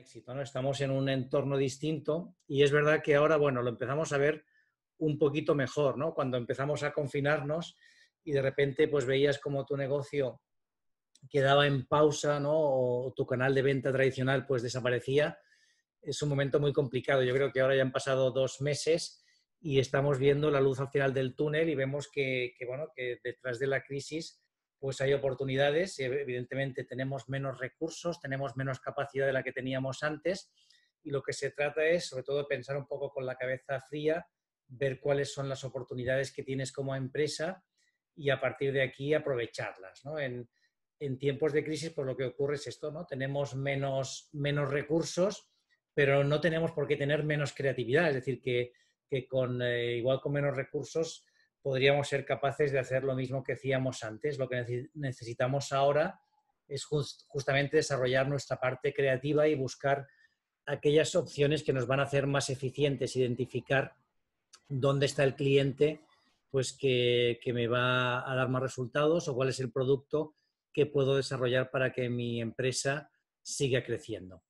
éxito, ¿no? Estamos en un entorno distinto y es verdad que ahora, bueno, lo empezamos a ver un poquito mejor, ¿no? Cuando empezamos a confinarnos y de repente pues veías como tu negocio quedaba en pausa, ¿no? O tu canal de venta tradicional pues desaparecía. Es un momento muy complicado. Yo creo que ahora ya han pasado 2 meses y estamos viendo la luz al final del túnel y vemos bueno, que detrás de la crisis pues hay oportunidades. Evidentemente tenemos menos recursos, tenemos menos capacidad de la que teníamos antes y lo que se trata es, sobre todo, pensar un poco con la cabeza fría, ver cuáles son las oportunidades que tienes como empresa y a partir de aquí aprovecharlas, ¿no? En tiempos de crisis, pues lo que ocurre es esto, ¿no? Tenemos menos recursos, pero no tenemos por qué tener menos creatividad. Es decir, que igual con menos recursos podríamos ser capaces de hacer lo mismo que hacíamos antes. Lo que necesitamos ahora es justamente desarrollar nuestra parte creativa y buscar aquellas opciones que nos van a hacer más eficientes, identificar dónde está el cliente pues que me va a dar más resultados o cuál es el producto que puedo desarrollar para que mi empresa siga creciendo.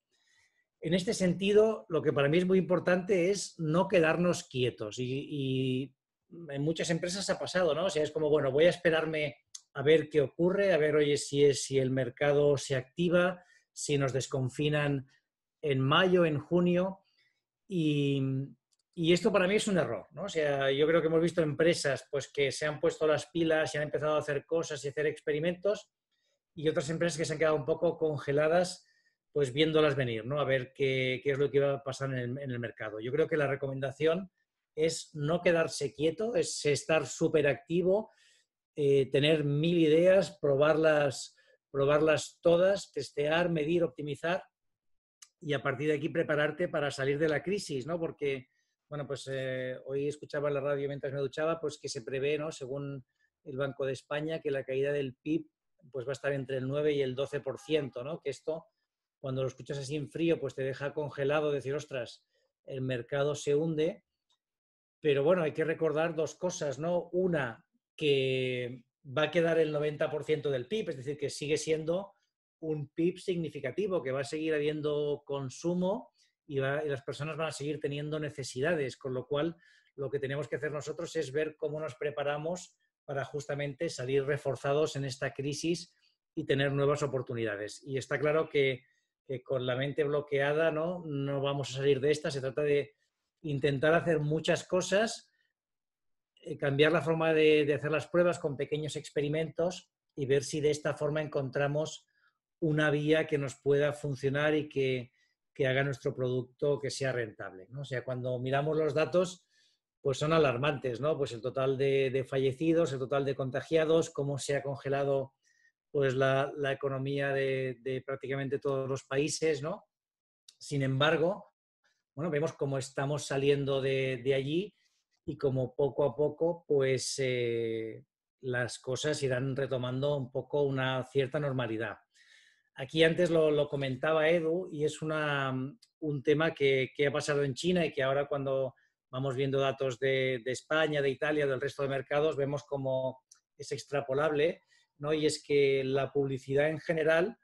En este sentido, lo que para mí es muy importante es no quedarnos quietos y en muchas empresas ha pasado, ¿no? O sea, es como, bueno, voy a esperarme a ver qué ocurre, a ver, oye, si el mercado se activa, si nos desconfinan en mayo, en junio, y, y esto para mí es un error, ¿no? O sea, yo creo que hemos visto empresas pues, que se han puesto las pilas y han empezado a hacer cosas y hacer experimentos, y otras empresas que se han quedado un poco congeladas, pues viéndolas venir, ¿no? A ver qué es lo que va a pasar en el mercado. Yo creo que la recomendación es no quedarse quieto, es estar súper activo, tener 1000 ideas, probarlas todas, testear, medir, optimizar y a partir de aquí prepararte para salir de la crisis, ¿no? Porque, bueno, pues hoy escuchaba en la radio mientras me duchaba, pues que se prevé, ¿no? Según el Banco de España, que la caída del PIB pues va a estar entre el 9 y el 12%, ¿no? Que esto, cuando lo escuchas así en frío, pues te deja congelado, decir, ostras, el mercado se hunde. Pero bueno, hay que recordar dos cosas, ¿no? Una, que va a quedar el 90% del PIB, es decir, que sigue siendo un PIB significativo, que va a seguir habiendo consumo y las personas van a seguir teniendo necesidades, con lo cual lo que tenemos que hacer nosotros es ver cómo nos preparamos para justamente salir reforzados en esta crisis y tener nuevas oportunidades. Y está claro que con la mente bloqueada no vamos a salir de esta. Se trata de intentar hacer muchas cosas, cambiar la forma de hacer las pruebas con pequeños experimentos y ver si de esta forma encontramos una vía que nos pueda funcionar y que haga nuestro producto que sea rentable, ¿no? O sea, cuando miramos los datos, pues son alarmantes, ¿no? Pues el total de fallecidos, el total de contagiados, cómo se ha congelado pues la economía de prácticamente todos los países, ¿no? Sin embargo, bueno, vemos cómo estamos saliendo de allí y como poco a poco, pues las cosas irán retomando un poco una cierta normalidad. Aquí antes lo comentaba Edu y es un tema que ha pasado en China y que ahora cuando vamos viendo datos de España, de Italia, del resto de mercados, vemos cómo es extrapolable, ¿no? Y es que la publicidad en general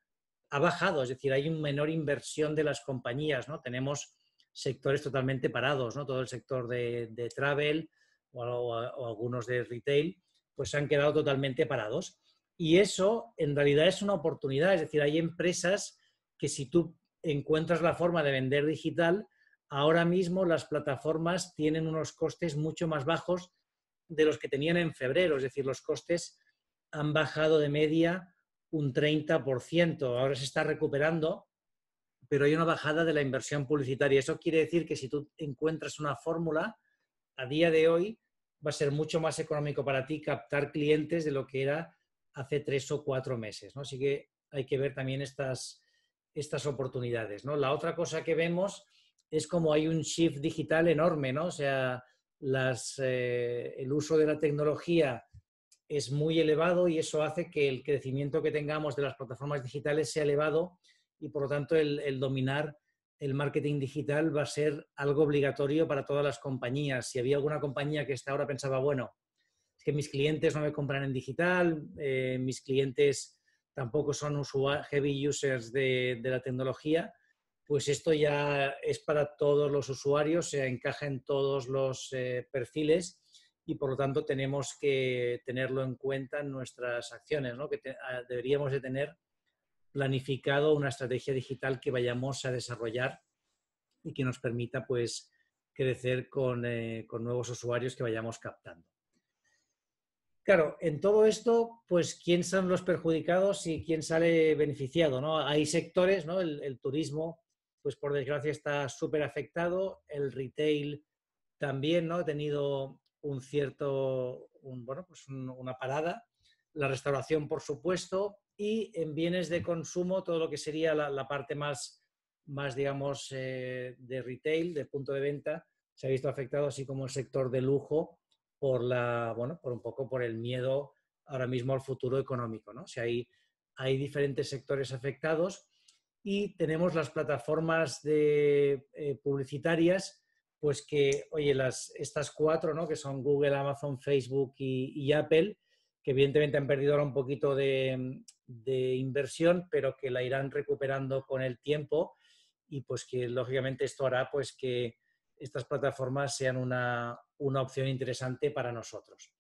ha bajado, es decir, hay una menor inversión de las compañías, ¿no? Tenemos sectores totalmente parados, ¿no? Todo el sector de travel o algunos de retail, pues se han quedado totalmente parados. Y eso en realidad es una oportunidad, es decir, hay empresas que si tú encuentras la forma de vender digital, ahora mismo las plataformas tienen unos costes mucho más bajos de los que tenían en febrero, es decir, los costes han bajado de media un 30%, ahora se está recuperando, pero hay una bajada de la inversión publicitaria. Eso quiere decir que si tú encuentras una fórmula, a día de hoy va a ser mucho más económico para ti captar clientes de lo que era hace 3 o 4 meses, ¿no? Así que hay que ver también estas oportunidades, ¿no? La otra cosa que vemos es como hay un shift digital enorme, ¿no? O sea, el uso de la tecnología es muy elevado y eso hace que el crecimiento que tengamos de las plataformas digitales sea elevado y por lo tanto el dominar el marketing digital va a ser algo obligatorio para todas las compañías. Si había alguna compañía que hasta ahora pensaba, bueno, es que mis clientes no me compran en digital, mis clientes tampoco son heavy users de la tecnología, pues esto ya es para todos los usuarios, se encaja en todos los perfiles y por lo tanto tenemos que tenerlo en cuenta en nuestras acciones, ¿no? Deberíamos de tener planificado una estrategia digital que vayamos a desarrollar y que nos permita pues crecer con nuevos usuarios que vayamos captando. Claro, en todo esto, pues, ¿quién son los perjudicados y quién sale beneficiado, ¿no? Hay sectores, ¿no? El turismo, pues, por desgracia, está súper afectado. El retail también, ¿no? Ha tenido un cierto, bueno, pues una parada. La restauración, por supuesto. Y en bienes de consumo, todo lo que sería la parte más digamos, de retail, de punto de venta, se ha visto afectado, así como el sector de lujo, bueno, por un poco por el miedo ahora mismo al futuro económico, ¿no? O sea, hay diferentes sectores afectados y tenemos las plataformas publicitarias, pues que, oye, estas cuatro, ¿no? Que son Google, Amazon, Facebook y Apple, que evidentemente han perdido ahora un poquito de inversión, pero que la irán recuperando con el tiempo y pues que lógicamente esto hará pues que estas plataformas sean una opción interesante para nosotros.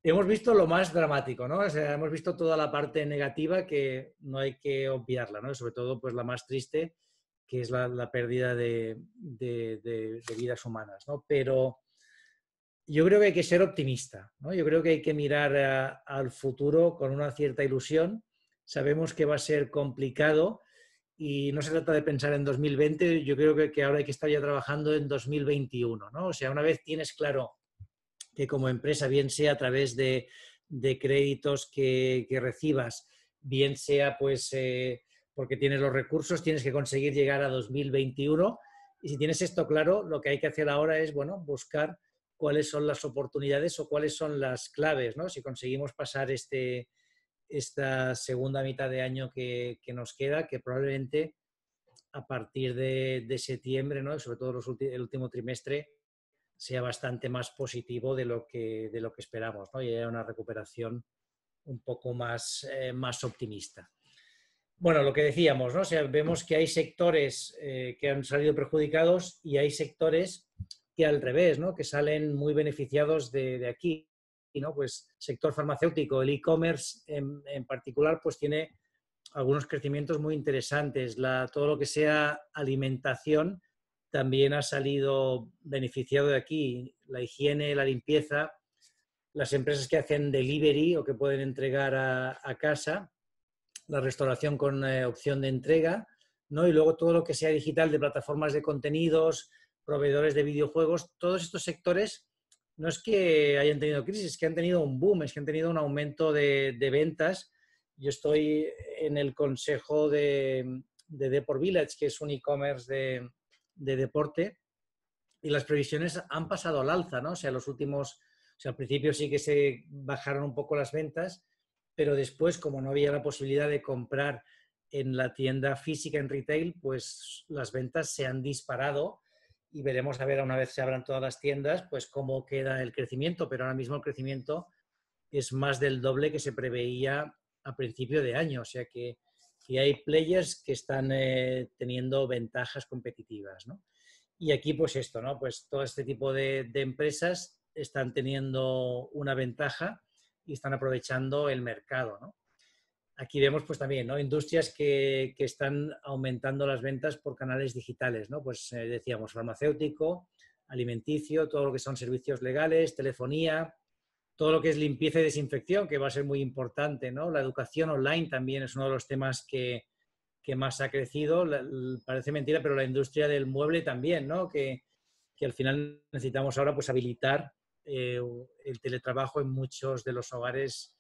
Hemos visto lo más dramático, ¿no? O sea, hemos visto toda la parte negativa que no hay que obviarla, ¿no? Sobre todo, pues la más triste, que es la pérdida de vidas humanas, ¿no? Pero yo creo que hay que ser optimista, ¿no? Yo creo que hay que mirar al futuro con una cierta ilusión. Sabemos que va a ser complicado y no se trata de pensar en 2020, yo creo que ahora hay que estar ya trabajando en 2021, ¿no? O sea, una vez tienes claro que como empresa, bien sea a través de créditos que recibas, bien sea pues porque tienes los recursos, tienes que conseguir llegar a 2021 y si tienes esto claro, lo que hay que hacer ahora es, bueno, buscar cuáles son las oportunidades o cuáles son las claves, ¿no? Si conseguimos pasar esta segunda mitad de año que nos queda, que probablemente a partir de septiembre, ¿no? Sobre todo el último trimestre, sea bastante más positivo de lo que esperamos, ¿no? Y haya una recuperación un poco más optimista. Bueno, lo que decíamos, ¿no? O sea, vemos que hay sectores que han salido perjudicados y hay sectores que al revés, ¿no? Que salen muy beneficiados de aquí, ¿no? Pues sector farmacéutico, el e-commerce en particular, pues tiene algunos crecimientos muy interesantes. Todo lo que sea alimentación también ha salido beneficiado de aquí. La higiene, la limpieza, las empresas que hacen delivery o que pueden entregar a casa, la restauración con opción de entrega, ¿no? Y luego todo lo que sea digital de plataformas de contenidos, proveedores de videojuegos, todos estos sectores no es que hayan tenido crisis, es que han tenido un boom, es que han tenido un aumento de ventas. Yo estoy en el consejo de Deport Village, que es un e-commerce de deporte, y las previsiones han pasado al alza, ¿no? O sea, al principio sí que se bajaron un poco las ventas, pero después, como no había la posibilidad de comprar en la tienda física, en retail, pues las ventas se han disparado y veremos a ver, una vez se abran todas las tiendas, pues cómo queda el crecimiento, pero ahora mismo el crecimiento es más del doble que se preveía a principio de año, o sea que hay players que están teniendo ventajas competitivas, ¿no? Y aquí pues esto, ¿no? Pues todo este tipo de empresas están teniendo una ventaja y están aprovechando el mercado, ¿no? Aquí vemos pues también, ¿no? Industrias que están aumentando las ventas por canales digitales, ¿no? Pues decíamos farmacéutico, alimenticio, todo lo que son servicios legales, telefonía, todo lo que es limpieza y desinfección, que va a ser muy importante, ¿no? La educación online también es uno de los temas que más ha crecido. Parece mentira, pero la industria del mueble también, ¿no? Que al final necesitamos ahora pues habilitar el teletrabajo en muchos de los hogares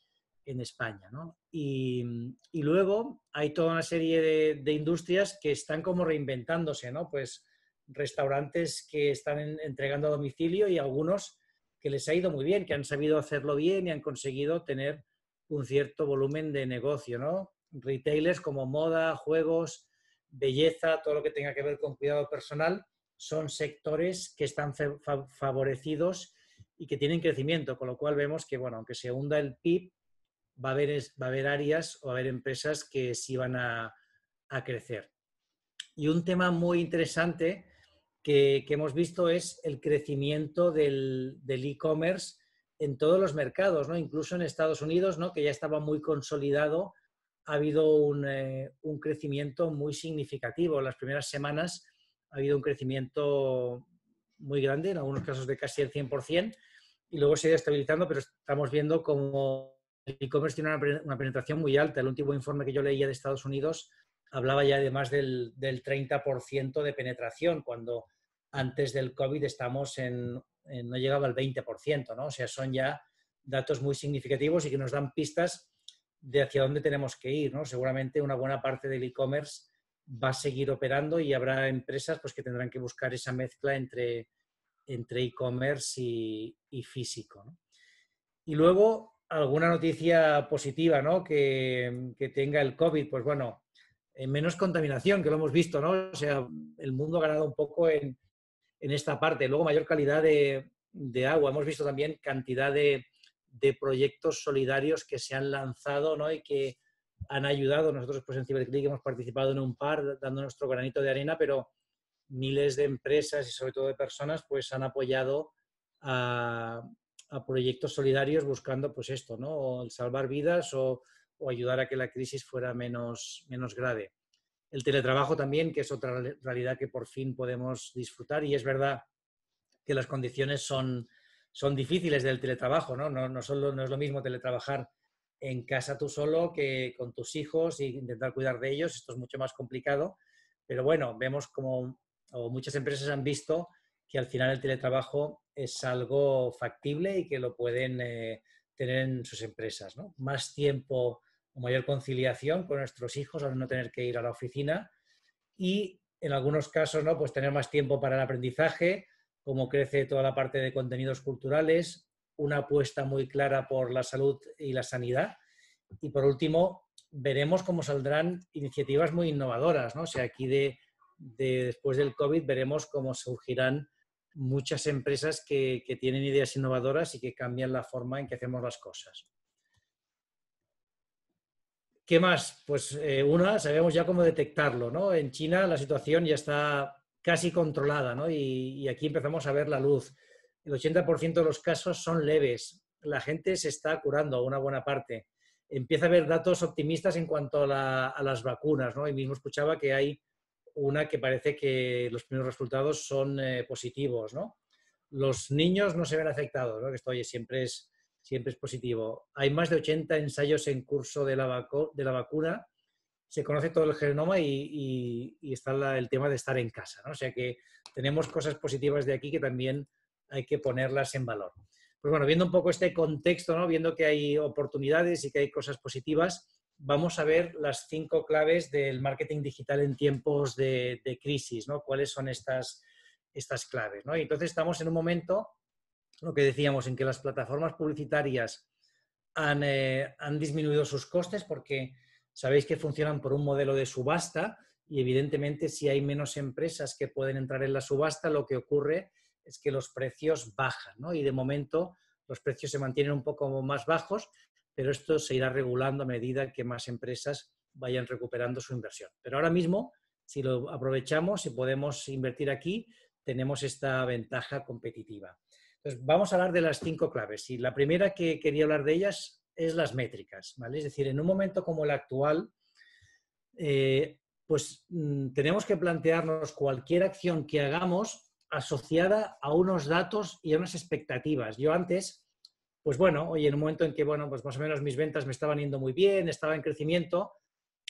en España, ¿no? Y luego hay toda una serie de industrias que están como reinventándose, ¿no? Pues restaurantes que están entregando a domicilio y algunos que les ha ido muy bien, que han sabido hacerlo bien y han conseguido tener un cierto volumen de negocio, ¿no? Retailers como moda, juegos, belleza, todo lo que tenga que ver con cuidado personal, son sectores que están favorecidos y que tienen crecimiento, con lo cual vemos que, bueno, aunque se hunda el PIB, va a haber áreas o va a haber empresas que sí van a crecer. Y un tema muy interesante que hemos visto es el crecimiento del e-commerce en todos los mercados, ¿no? Incluso en Estados Unidos, ¿no? Que ya estaba muy consolidado, ha habido un crecimiento muy significativo. En las primeras semanas ha habido un crecimiento muy grande, en algunos casos de casi el 100%, y luego se ha ido estabilizando, pero estamos viendo como el e-commerce tiene una penetración muy alta. El último informe que yo leía de Estados Unidos hablaba ya de más del 30% de penetración, cuando antes del COVID estamos no llegaba al 20%, ¿no? O sea, son ya datos muy significativos y que nos dan pistas de hacia dónde tenemos que ir, ¿no? Seguramente una buena parte del e-commerce va a seguir operando y habrá empresas pues, que tendrán que buscar esa mezcla entre e-commerce y físico, ¿no? Y luego, alguna noticia positiva, ¿no? Que tenga el COVID, pues bueno, menos contaminación, que lo hemos visto, ¿no? O sea, el mundo ha ganado un poco en esta parte. Luego, mayor calidad de agua. Hemos visto también cantidad de proyectos solidarios que se han lanzado, ¿no? Y que han ayudado. Nosotros, pues en CiberClick hemos participado en un par, dando nuestro granito de arena, pero miles de empresas y sobre todo de personas, pues han apoyado a proyectos solidarios buscando, pues esto, ¿no? O el salvar vidas o ayudar a que la crisis fuera menos grave. El teletrabajo también, que es otra realidad que por fin podemos disfrutar, y es verdad que las condiciones son difíciles del teletrabajo, ¿no? No es lo mismo teletrabajar en casa tú solo que con tus hijos e intentar cuidar de ellos. Esto es mucho más complicado, pero bueno, vemos como o muchas empresas han visto que al final el teletrabajo es algo factible y que lo pueden tener en sus empresas, ¿no? Más tiempo o mayor conciliación con nuestros hijos al no tener que ir a la oficina y en algunos casos, ¿no? Pues tener más tiempo para el aprendizaje, cómo crece toda la parte de contenidos culturales, una apuesta muy clara por la salud y la sanidad. Y por último, veremos cómo saldrán iniciativas muy innovadoras, ¿no? O sea, aquí después del COVID veremos cómo surgirán muchas empresas que tienen ideas innovadoras y que cambian la forma en que hacemos las cosas. ¿Qué más? Pues sabemos ya cómo detectarlo, ¿no? En China la situación ya está casi controlada, ¿no? Y aquí empezamos a ver la luz. El 80% de los casos son leves. La gente se está curando, una buena parte. Empieza a haber datos optimistas en cuanto a las vacunas, ¿no? Y mismo escuchaba que hay una que parece que los primeros resultados son positivos, ¿no? Los niños no se ven afectados, ¿no? Que esto, oye, siempre es positivo. Hay más de 80 ensayos en curso de la vacuna. Se conoce todo el genoma y está el tema de estar en casa, ¿no? O sea que tenemos cosas positivas de aquí que también hay que ponerlas en valor. Pues bueno, viendo un poco este contexto, ¿no? Viendo que hay oportunidades y que hay cosas positivas, vamos a ver las 5 claves del marketing digital en tiempos de crisis, ¿no? ¿Cuáles son estas claves, ¿no? Y entonces estamos en un momento, lo que decíamos, en que las plataformas publicitarias han disminuido sus costes porque sabéis que funcionan por un modelo de subasta y evidentemente si hay menos empresas que pueden entrar en la subasta, lo que ocurre es que los precios bajan, ¿no? Y de momento los precios se mantienen un poco más bajos, pero esto se irá regulando a medida que más empresas vayan recuperando su inversión. Pero ahora mismo, si lo aprovechamos y podemos invertir aquí, tenemos esta ventaja competitiva. Entonces, vamos a hablar de las 5 claves. Y la primera que quería hablar de ellas es las métricas, ¿vale? Es decir, en un momento como el actual, pues tenemos que plantearnos cualquier acción que hagamos asociada a unos datos y a unas expectativas. Yo antes, pues bueno, oye, en un momento en que, bueno, pues más o menos mis ventas me estaban yendo muy bien, estaba en crecimiento,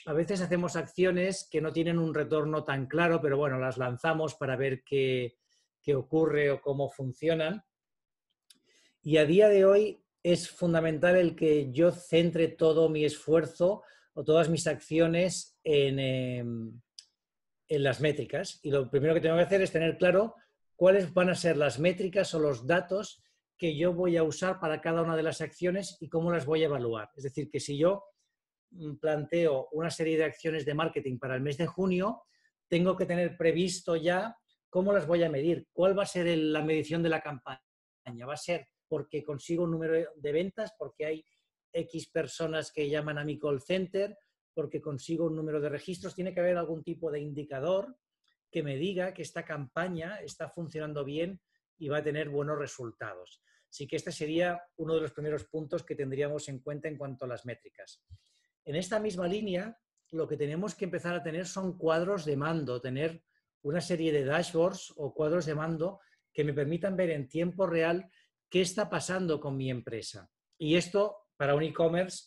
a veces hacemos acciones que no tienen un retorno tan claro, pero bueno, las lanzamos para ver qué ocurre o cómo funcionan. Y a día de hoy es fundamental el que yo centre todo mi esfuerzo o todas mis acciones en las métricas. Y lo primero que tengo que hacer es tener claro cuáles van a ser las métricas o los datos que yo voy a usar para cada una de las acciones y cómo las voy a evaluar. Es decir, que si yo planteo una serie de acciones de marketing para el mes de junio, tengo que tener previsto ya cómo las voy a medir, cuál va a ser la medición de la campaña. ¿Va a ser porque consigo un número de ventas, porque hay X personas que llaman a mi call center, porque consigo un número de registros. Tiene que haber algún tipo de indicador que me diga que esta campaña está funcionando bien y va a tener buenos resultados. Así que este sería uno de los primeros puntos que tendríamos en cuenta en cuanto a las métricas. En esta misma línea, lo que tenemos que empezar a tener son cuadros de mando, tener una serie de dashboards o cuadros de mando que me permitan ver en tiempo real qué está pasando con mi empresa. Y esto, para un e-commerce,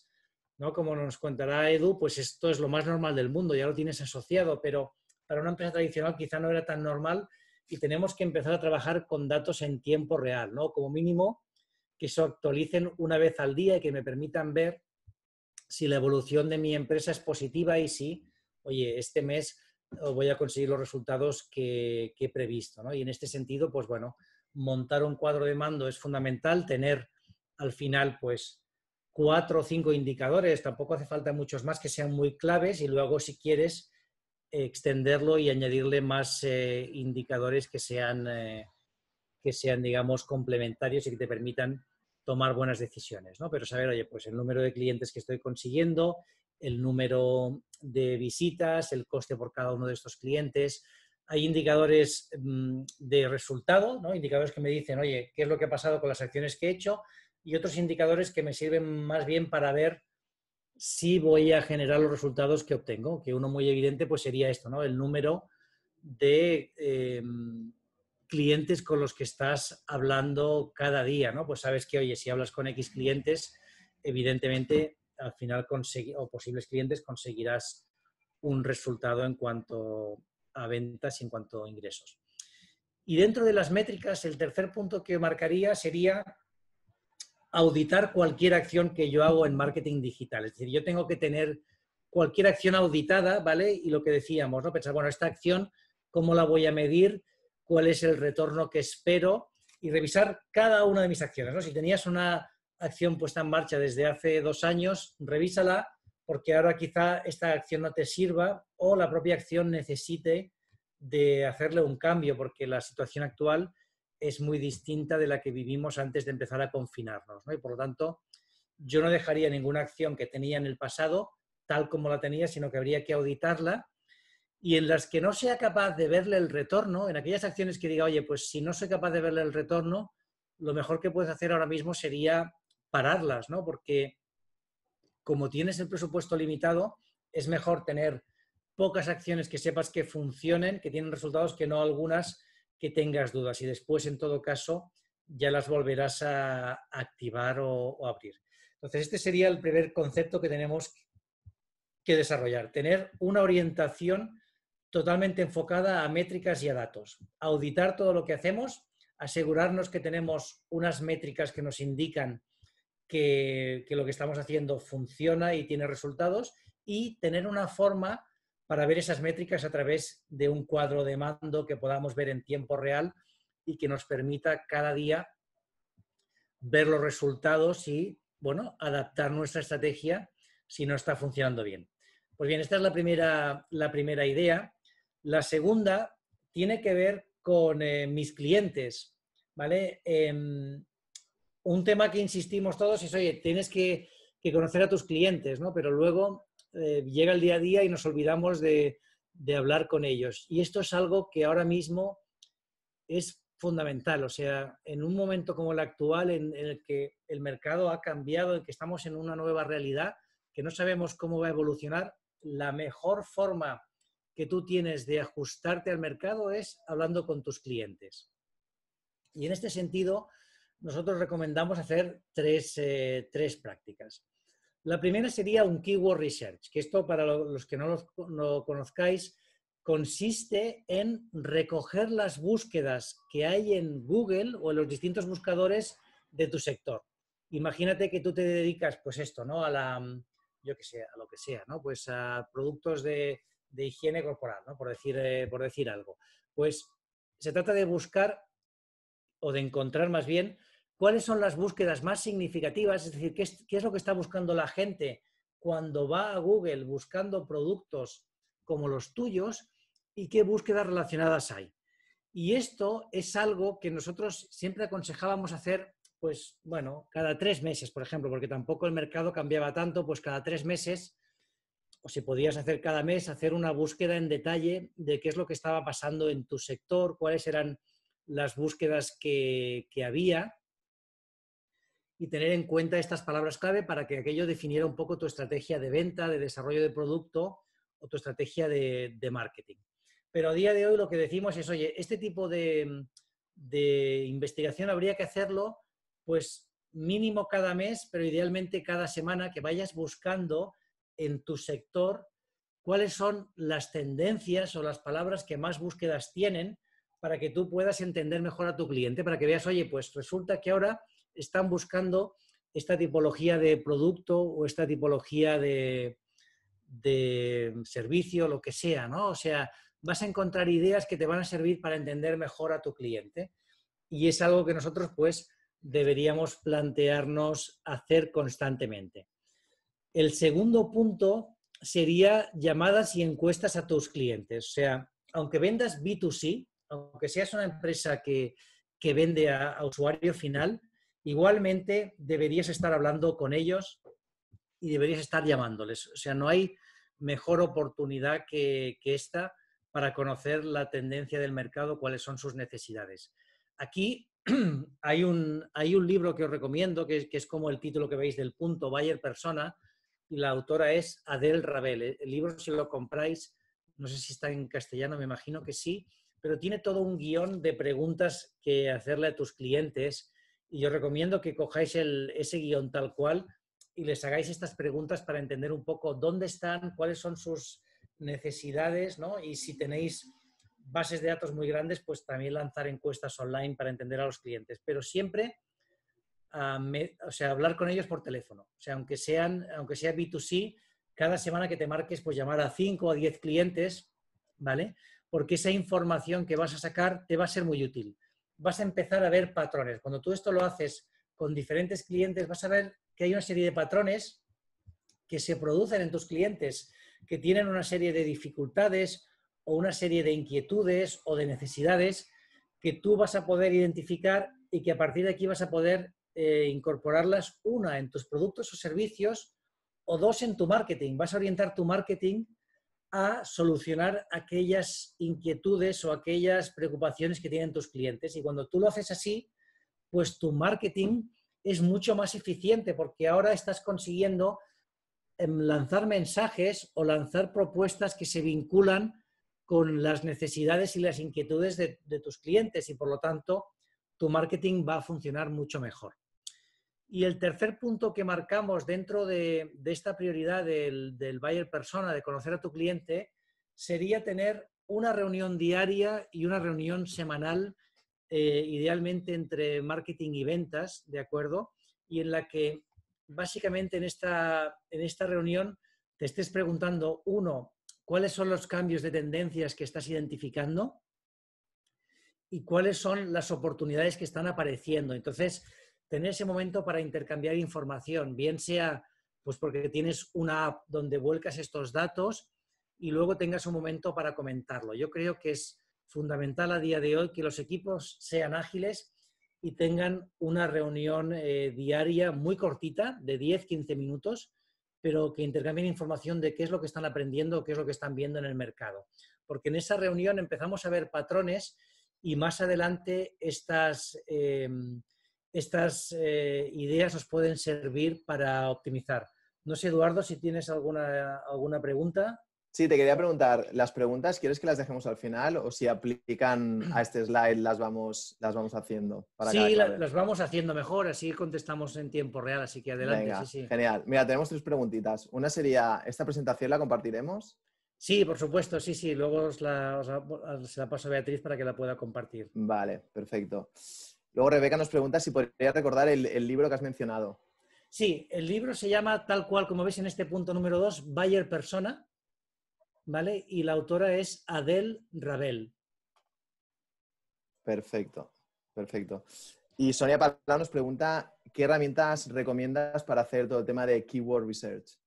¿no? Como nos contará Edu, pues esto es lo más normal del mundo, ya lo tienes asociado, pero para una empresa tradicional quizá no era tan normal y tenemos que empezar a trabajar con datos en tiempo real, ¿no? Como mínimo que se actualicen una vez al día y que me permitan ver si la evolución de mi empresa es positiva y si, oye, este mes voy a conseguir los resultados que he previsto, ¿no? Y en este sentido, pues bueno, montar un cuadro de mando es fundamental, tener al final, pues, 4 o 5 indicadores, tampoco hace falta muchos más que sean muy claves y luego, si quieres, extenderlo y añadirle más indicadores que sean, digamos, complementarios y que te permitan tomar buenas decisiones, ¿no? Pero saber, oye, pues el número de clientes que estoy consiguiendo, el número de visitas, el coste por cada uno de estos clientes. Hay indicadores de resultado, ¿no? Indicadores que me dicen, oye, ¿qué es lo que ha pasado con las acciones que he hecho? Y otros indicadores que me sirven más bien para ver si voy a generar los resultados que obtengo, que uno muy evidente pues sería esto, ¿no? El número de clientes con los que estás hablando cada día, ¿no? Pues sabes que, oye, si hablas con X clientes, evidentemente al final o posibles clientes conseguirás un resultado en cuanto a ventas y en cuanto a ingresos. Y dentro de las métricas, el tercer punto que marcaría sería auditar cualquier acción que yo hago en marketing digital. Es decir, yo tengo que tener cualquier acción auditada, ¿vale? Y lo que decíamos, ¿no? Pensar, bueno, esta acción, ¿cómo la voy a medir? ¿Cuál es el retorno que espero? Y revisar cada una de mis acciones, ¿no? Si tenías una acción puesta en marcha desde hace 2 años, revísala, porque ahora quizá esta acción no te sirva o la propia acción necesite de hacerle un cambio, porque la situación actual es muy distinta de la que vivimos antes de empezar a confinarnos, ¿no? Y por lo tanto, yo no dejaría ninguna acción que tenía en el pasado tal como la tenía, sino que habría que auditarla, y en las que no sea capaz de verle el retorno, en aquellas acciones que diga, oye, pues si no soy capaz de verle el retorno, lo mejor que puedes hacer ahora mismo sería pararlas, ¿no? Porque como tienes el presupuesto limitado, es mejor tener pocas acciones que sepas que funcionen, que tienen resultados, que no algunas que tengas dudas. Y después, en todo caso, ya las volverás a activar o abrir. Entonces, este sería el primer concepto que tenemos que desarrollar. Tener una orientación totalmente enfocada a métricas y a datos. Auditar todo lo que hacemos, asegurarnos que tenemos unas métricas que nos indican que lo que estamos haciendo funciona y tiene resultados, y tener una forma para ver esas métricas a través de un cuadro de mando que podamos ver en tiempo real y que nos permita cada día ver los resultados y, bueno, adaptar nuestra estrategia si no está funcionando bien. Pues bien, esta es la primera idea. La segunda tiene que ver con mis clientes, ¿vale? Un tema que insistimos todos es, oye, tienes que conocer a tus clientes, ¿no? Pero luego llega el día a día y nos olvidamos de hablar con ellos. Y esto es algo que ahora mismo es fundamental. O sea, en un momento como el actual, en el que el mercado ha cambiado, en que estamos en una nueva realidad, que no sabemos cómo va a evolucionar, la mejor forma que tú tienes de ajustarte al mercado es hablando con tus clientes. Y en este sentido, nosotros recomendamos hacer tres prácticas. La primera sería un keyword research, que esto, para los que no lo conozcáis, consiste en recoger las búsquedas que hay en Google o en los distintos buscadores de tu sector. Imagínate que tú te dedicas, pues esto, ¿no? Yo qué sé, a lo que sea, ¿no? Pues a productos de higiene corporal, ¿no? Por decir algo. Pues se trata de buscar, o de encontrar más bien, cuáles son las búsquedas más significativas, es decir, qué es lo que está buscando la gente cuando va a Google buscando productos como los tuyos y qué búsquedas relacionadas hay. Y esto es algo que nosotros siempre aconsejábamos hacer, pues bueno, cada 3 meses, por ejemplo, porque tampoco el mercado cambiaba tanto, pues cada 3 meses o si podías hacer cada mes, hacer una búsqueda en detalle de qué es lo que estaba pasando en tu sector, cuáles eran las búsquedas que había, y tener en cuenta estas palabras clave para que aquello definiera un poco tu estrategia de venta, de desarrollo de producto o tu estrategia de marketing. Pero a día de hoy lo que decimos es, oye, este tipo de investigación habría que hacerlo pues mínimo cada mes, pero idealmente cada semana, que vayas buscando en tu sector cuáles son las tendencias o las palabras que más búsquedas tienen para que tú puedas entender mejor a tu cliente, para que veas, oye, pues resulta que ahora están buscando esta tipología de producto o esta tipología de servicio, lo que sea, ¿no? O sea, vas a encontrar ideas que te van a servir para entender mejor a tu cliente, y es algo que nosotros pues deberíamos plantearnos hacer constantemente. El segundo punto sería llamadas y encuestas a tus clientes. O sea, aunque vendas B2C, aunque seas una empresa que vende a usuario final, igualmente deberías estar hablando con ellos y deberías estar llamándoles. O sea, no hay mejor oportunidad que esta para conocer la tendencia del mercado, cuáles son sus necesidades. Aquí hay un libro que os recomiendo, que es como el título que veis del punto Buyer Persona, y la autora es Adele Ravel. El libro, si lo compráis, no sé si está en castellano, me imagino que sí, pero tiene todo un guión de preguntas que hacerle a tus clientes, y yo recomiendo que cojáis ese guión tal cual y les hagáis estas preguntas para entender un poco dónde están, cuáles son sus necesidades, ¿no? Y si tenéis bases de datos muy grandes, pues también lanzar encuestas online para entender a los clientes. Pero siempre, o sea, hablar con ellos por teléfono. O sea, aunque sea B2C, cada semana que te marques, pues llamar a 5 o 10 clientes, ¿vale? Porque esa información que vas a sacar te va a ser muy útil. Vas a empezar a ver patrones. Cuando tú esto lo haces con diferentes clientes, vas a ver que hay una serie de patrones que se producen en tus clientes, que tienen una serie de dificultades o una serie de inquietudes o de necesidades que tú vas a poder identificar, y que a partir de aquí vas a poder incorporarlas, una, en tus productos o servicios, o dos, en tu marketing. Vas a orientar tu marketing a solucionar aquellas inquietudes o aquellas preocupaciones que tienen tus clientes. Y cuando tú lo haces así, pues tu marketing es mucho más eficiente, porque ahora estás consiguiendo lanzar mensajes o lanzar propuestas que se vinculan con las necesidades y las inquietudes de tus clientes, y por lo tanto tu marketing va a funcionar mucho mejor. Y el tercer punto que marcamos dentro de esta prioridad del buyer persona, de conocer a tu cliente, sería tener una reunión diaria y una reunión semanal, idealmente entre marketing y ventas, ¿de acuerdo? Y en la que básicamente en esta reunión te estés preguntando, uno, cuáles son los cambios de tendencias que estás identificando y cuáles son las oportunidades que están apareciendo. Entonces, tener ese momento para intercambiar información, bien sea pues porque tienes una app donde vuelcas estos datos y luego tengas un momento para comentarlo. Yo creo que es fundamental a día de hoy que los equipos sean ágiles y tengan una reunión diaria muy cortita, de 10-15 minutos, pero que intercambien información de qué es lo que están aprendiendo, qué es lo que están viendo en el mercado. Porque en esa reunión empezamos a ver patrones, y más adelante estas ideas os pueden servir para optimizar. No sé, Eduardo, si tienes alguna pregunta. Sí, te quería preguntar, ¿las preguntas quieres que las dejemos al final o si aplican a este slide las vamos haciendo? Sí, las vamos haciendo mejor, así contestamos en tiempo real, así que adelante. Venga, sí. Genial. Mira, tenemos 3 preguntitas. Una sería, ¿esta presentación la compartiremos? Sí, por supuesto, sí. Luego se la paso a Beatriz para que la pueda compartir. Vale, perfecto. Luego Rebeca nos pregunta si podría recordar el libro que has mencionado. Sí, el libro se llama tal cual, como veis en este punto número 2, Buyer Persona, ¿vale? Y la autora es Adele Ravel. Perfecto. Y Sonia Palau nos pregunta, ¿qué herramientas recomiendas para hacer todo el tema de keyword research?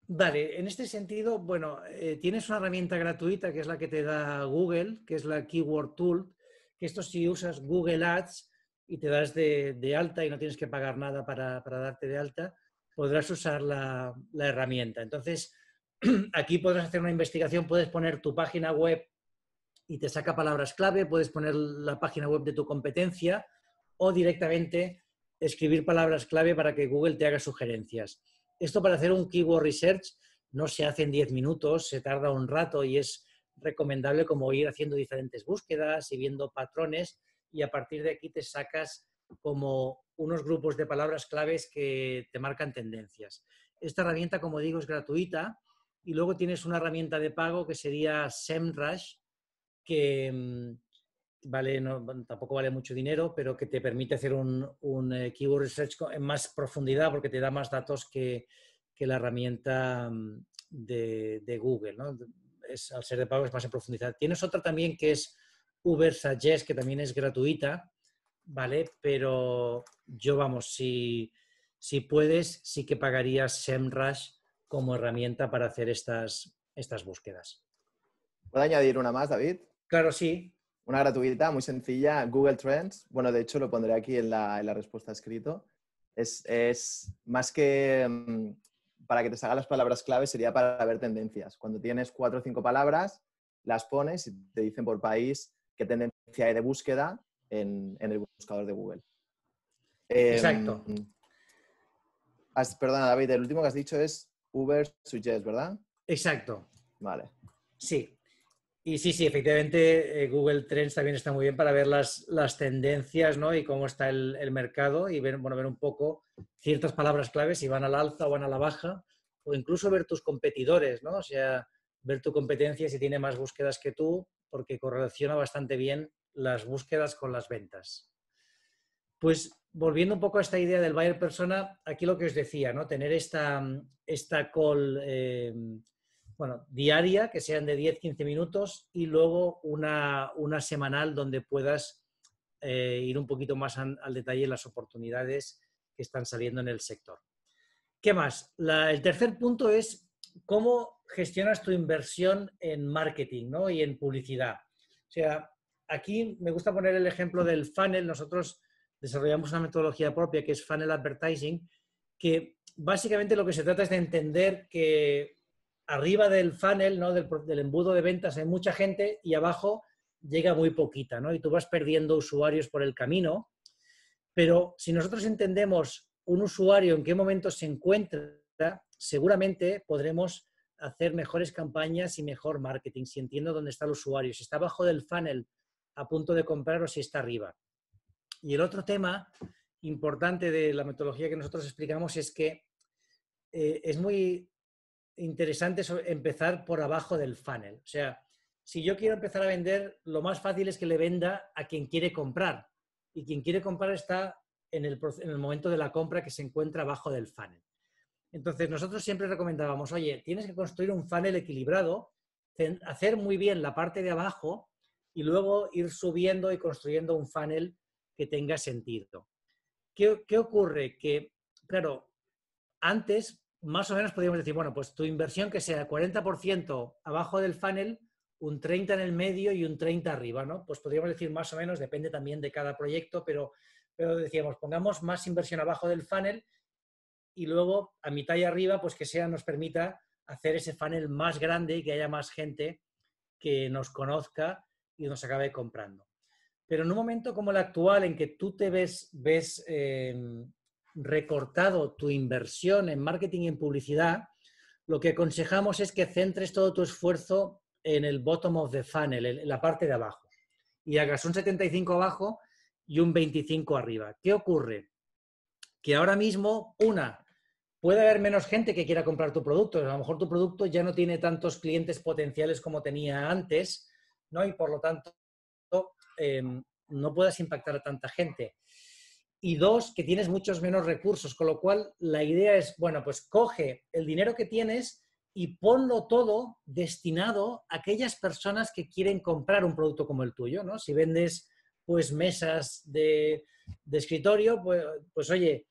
Vale, en este sentido, bueno, tienes una herramienta gratuita que es la que te da Google, que es la Keyword Tool, que esto si usas Google Ads y te das de alta y no tienes que pagar nada para darte de alta, podrás usar la herramienta. Entonces, aquí podrás hacer una investigación, puedes poner tu página web y te saca palabras clave, puedes poner la página web de tu competencia o directamente escribir palabras clave para que Google te haga sugerencias. Esto para hacer un keyword research no se hace en 10 minutos, se tarda un rato y es recomendable como ir haciendo diferentes búsquedas y viendo patrones y a partir de aquí te sacas como unos grupos de palabras claves que te marcan tendencias. Esta herramienta, como digo, es gratuita y luego tienes una herramienta de pago que sería SEMrush, que vale, no, tampoco vale mucho dinero, pero que te permite hacer un keyword research en más profundidad porque te da más datos que la herramienta de Google, ¿no? Al ser de pago es más en profundidad. Tienes otra también que es Ubersuggest, que también es gratuita, ¿vale? Pero yo, vamos, si puedes, sí que pagarías SEMrush como herramienta para hacer estas búsquedas. ¿Puedo añadir una más, David? Claro, sí. Una gratuita, muy sencilla, Google Trends. Bueno, de hecho lo pondré aquí en la respuesta escrito. Es más que para que te salgan las palabras clave, sería para ver tendencias. Cuando tienes 4 o 5 palabras, las pones y te dicen por país qué tendencia hay de búsqueda en el buscador de Google. Exacto. Perdona, David, el último que has dicho es Ubersuggest, ¿verdad? Exacto. Vale. Sí. Y sí, efectivamente, Google Trends también está muy bien para ver las tendencias, ¿no? Y cómo está el mercado y ver, bueno, ver un poco ciertas palabras claves, si van al alza o van a la baja, o incluso ver tus competidores, ¿no? O sea, ver tu competencia si tiene más búsquedas que tú, porque correlaciona bastante bien las búsquedas con las ventas. Pues volviendo un poco a esta idea del buyer persona, aquí lo que os decía, ¿no? Tener esta call diaria, que sean de 10-15 minutos, y luego una semanal donde puedas ir un poquito más al detalle en las oportunidades que están saliendo en el sector. ¿Qué más? El tercer punto es cómo gestionas tu inversión en marketing, ¿no? Y en publicidad. O sea, aquí me gusta poner el ejemplo del funnel. Nosotros desarrollamos una metodología propia que es Funnel Advertising, que básicamente lo que se trata es de entender que arriba del funnel, ¿no? del embudo de ventas hay mucha gente y abajo llega muy poquita, ¿no? Y tú vas perdiendo usuarios por el camino. Pero si nosotros entendemos un usuario en qué momento se encuentra, seguramente podremos hacer mejores campañas y mejor marketing si entiendo dónde está el usuario, si está abajo del funnel a punto de comprar o si está arriba. Y el otro tema importante de la metodología que nosotros explicamos es que es muy interesante empezar por abajo del funnel. O sea, si yo quiero empezar a vender, lo más fácil es que le venda a quien quiere comprar. Y quien quiere comprar está en el momento de la compra que se encuentra abajo del funnel. Entonces, nosotros siempre recomendábamos, oye, tienes que construir un funnel equilibrado, hacer muy bien la parte de abajo y luego ir subiendo y construyendo un funnel que tenga sentido. ¿Qué ocurre? Que, claro, antes más o menos podríamos decir, bueno, pues tu inversión que sea 40% abajo del funnel, un 30% en el medio y un 30% arriba, ¿no? Pues podríamos decir más o menos, depende también de cada proyecto, pero decíamos, pongamos más inversión abajo del funnel y luego a mitad y arriba, pues que nos permita hacer ese funnel más grande y que haya más gente que nos conozca y nos acabe comprando. Pero en un momento como el actual, en que tú te ves recortado tu inversión en marketing y en publicidad, lo que aconsejamos es que centres todo tu esfuerzo en el bottom of the funnel, en la parte de abajo, y hagas un 75 abajo y un 25 arriba. ¿Qué ocurre? Que ahora mismo, puede haber menos gente que quiera comprar tu producto. A lo mejor tu producto ya no tiene tantos clientes potenciales como tenía antes, ¿no? Y por lo tanto, no puedas impactar a tanta gente. Y dos, que tienes muchos menos recursos, con lo cual la idea es, bueno, pues coge el dinero que tienes y ponlo todo destinado a aquellas personas que quieren comprar un producto como el tuyo, ¿no? Si vendes, pues, mesas de escritorio, pues oye,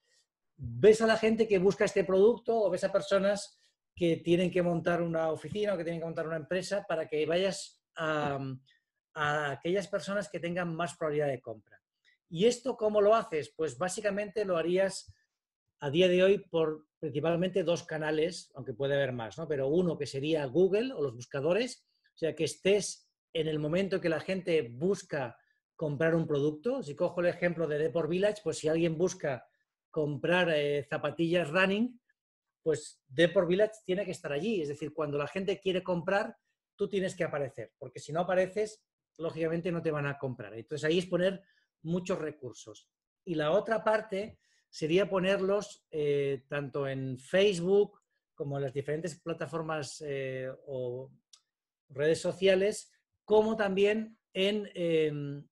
ves a la gente que busca este producto o ves a personas que tienen que montar una oficina o que tienen que montar una empresa para que vayas a aquellas personas que tengan más probabilidad de compra. ¿Y esto cómo lo haces? Pues básicamente lo harías a día de hoy por principalmente dos canales, aunque puede haber más, ¿no? Pero uno que sería Google o los buscadores, o sea, que estés en el momento que la gente busca comprar un producto. Si cojo el ejemplo de Deport Village, pues si alguien busca comprar zapatillas running, pues Deport Village tiene que estar allí. Es decir, cuando la gente quiere comprar, tú tienes que aparecer, porque si no apareces, lógicamente no te van a comprar. Entonces ahí es poner muchos recursos. Y la otra parte sería ponerlos tanto en Facebook como en las diferentes plataformas o redes sociales, como también en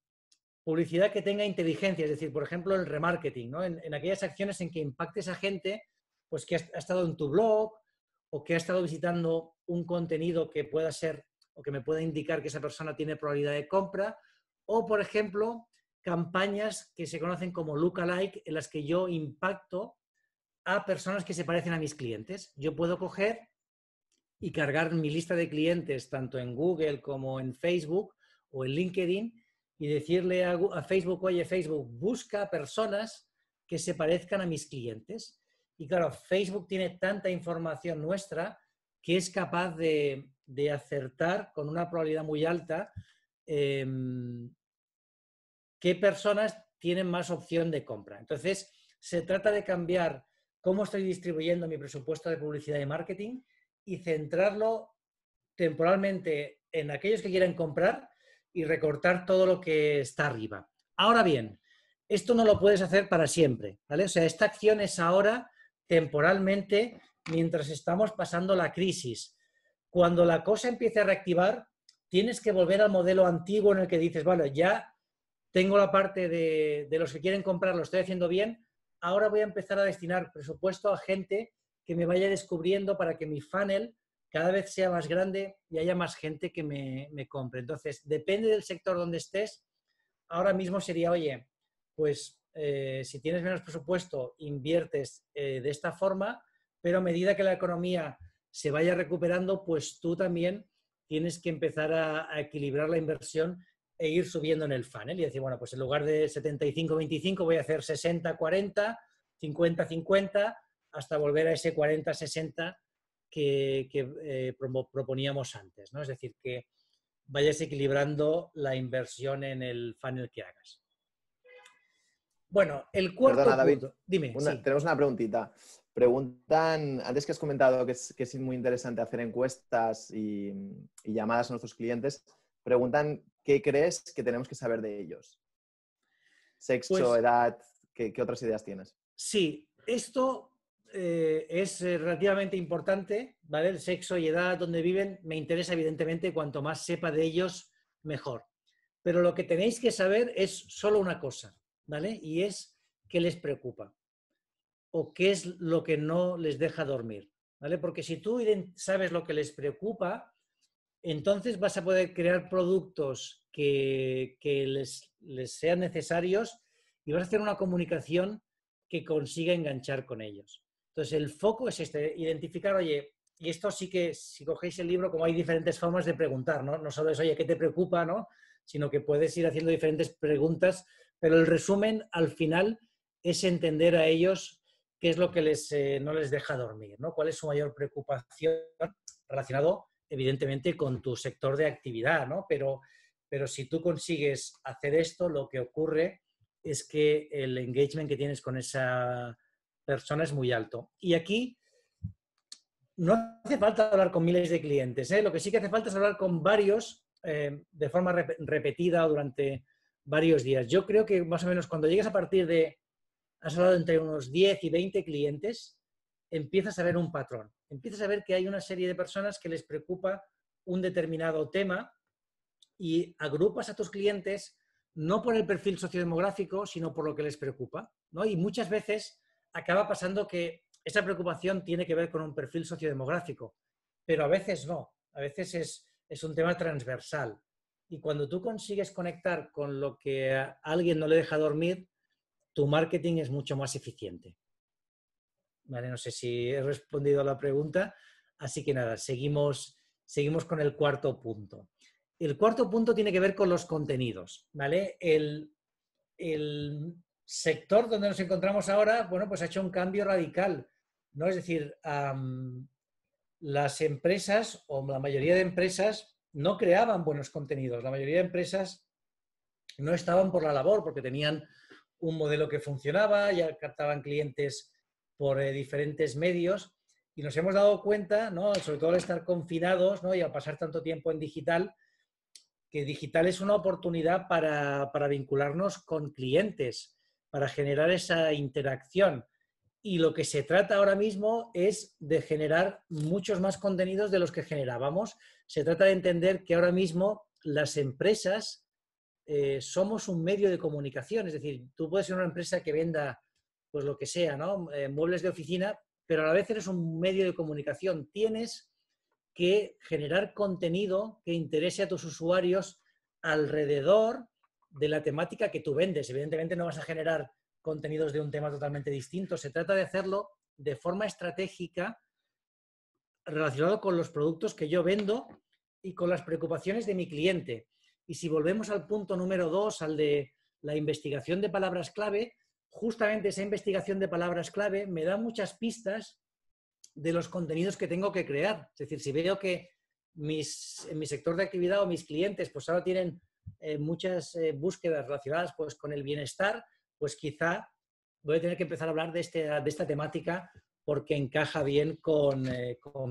publicidad que tenga inteligencia, es decir, por ejemplo, el remarketing, ¿no? En aquellas acciones en que impactes a gente pues, que ha estado en tu blog o que ha estado visitando un contenido que pueda ser o que me pueda indicar que esa persona tiene probabilidad de compra, o, por ejemplo, campañas que se conocen como lookalike, en las que yo impacto a personas que se parecen a mis clientes. Yo puedo coger y cargar mi lista de clientes tanto en Google como en Facebook o en LinkedIn y decirle a Facebook, oye, Facebook, busca personas que se parezcan a mis clientes. Y claro, Facebook tiene tanta información nuestra que es capaz de acertar con una probabilidad muy alta qué personas tienen más opción de compra. Entonces, se trata de cambiar cómo estoy distribuyendo mi presupuesto de publicidad y marketing y centrarlo temporalmente en aquellos que quieren comprar y recortar todo lo que está arriba. Ahora bien, esto no lo puedes hacer para siempre, ¿vale? O sea, esta acción es ahora temporalmente mientras estamos pasando la crisis. Cuando la cosa empiece a reactivar, tienes que volver al modelo antiguo en el que dices, vale, ya tengo la parte de los que quieren comprar, lo estoy haciendo bien, ahora voy a empezar a destinar presupuesto a gente que me vaya descubriendo para que mi funnel cada vez sea más grande y haya más gente que me compre. Entonces, depende del sector donde estés. Ahora mismo sería, oye, pues si tienes menos presupuesto, inviertes de esta forma, pero a medida que la economía se vaya recuperando, pues tú también tienes que empezar a equilibrar la inversión e ir subiendo en el funnel y decir, bueno, pues en lugar de 75-25 voy a hacer 60-40, 50-50, hasta volver a ese 40-60 que proponíamos antes, ¿no? Es decir, que vayas equilibrando la inversión en el funnel que hagas. Bueno, el cuarto Perdona, David, punto. Dime, sí. tenemos una preguntita. Preguntan, antes que has comentado que es muy interesante hacer encuestas y llamadas a nuestros clientes, preguntan qué crees que tenemos que saber de ellos. Sexo, Pues, edad, ¿qué otras ideas tienes? sí, esto es relativamente importante, ¿vale? El sexo y edad, donde viven, me interesa evidentemente, cuanto más sepa de ellos, mejor. Pero lo que tenéis que saber es solo una cosa, ¿vale? Y es qué les preocupa o qué es lo que no les deja dormir, ¿vale? Porque si tú sabes lo que les preocupa, entonces vas a poder crear productos que les sean necesarios y vas a hacer una comunicación que consiga enganchar con ellos. Entonces, el foco es este, identificar, oye, y esto sí que, si cogéis el libro, como hay diferentes formas de preguntar, ¿no? No solo es, oye, ¿qué te preocupa?, ¿no? Sino que puedes ir haciendo diferentes preguntas, pero el resumen, al final, es entender a ellos qué es lo que no les deja dormir, ¿no? ¿Cuál es su mayor preocupación relacionado, evidentemente, con tu sector de actividad, ¿no? Pero si tú consigues hacer esto, lo que ocurre es que el engagement que tienes con esa persona es muy alto. Y aquí no hace falta hablar con miles de clientes, ¿eh? Lo que sí que hace falta es hablar con varios de forma repetida durante varios días. Yo creo que más o menos cuando llegues a partir de, has hablado entre unos 10 y 20 clientes, empiezas a ver un patrón. Empiezas a ver que hay una serie de personas que les preocupa un determinado tema y agrupas a tus clientes no por el perfil sociodemográfico, sino por lo que les preocupa, ¿no? Y muchas veces acaba pasando que esa preocupación tiene que ver con un perfil sociodemográfico, pero a veces no, a veces es un tema transversal. Y cuando tú consigues conectar con lo que a alguien no le deja dormir, tu marketing es mucho más eficiente. Vale, no sé si he respondido a la pregunta, así que nada, seguimos con el cuarto punto. El cuarto punto tiene que ver con los contenidos, ¿vale? sector donde nos encontramos ahora, bueno, pues ha hecho un cambio radical, ¿no? Es decir, las empresas o la mayoría de empresas no creaban buenos contenidos. La mayoría de empresas no estaban por la labor porque tenían un modelo que funcionaba, ya captaban clientes por diferentes medios y nos hemos dado cuenta, ¿no? Sobre todo al estar confinados, ¿no? Y al pasar tanto tiempo en digital, que digital es una oportunidad para vincularnos con clientes, para generar esa interacción. Y lo que se trata ahora mismo es de generar muchos más contenidos de los que generábamos. Se trata de entender que ahora mismo las empresas somos un medio de comunicación. Es decir, tú puedes ser una empresa que venda pues lo que sea, ¿no? Muebles de oficina, pero a la vez eres un medio de comunicación. Tienes que generar contenido que interese a tus usuarios alrededor de la temática que tú vendes. Evidentemente no vas a generar contenidos de un tema totalmente distinto. Se trata de hacerlo de forma estratégica relacionado con los productos que yo vendo y con las preocupaciones de mi cliente. Y si volvemos al punto número 2, al de la investigación de palabras clave, justamente esa investigación de palabras clave me da muchas pistas de los contenidos que tengo que crear. Es decir, si veo que en mi sector de actividad o mis clientes pues ahora tienen muchas búsquedas relacionadas pues con el bienestar, pues quizá voy a tener que empezar a hablar de esta temática porque encaja bien con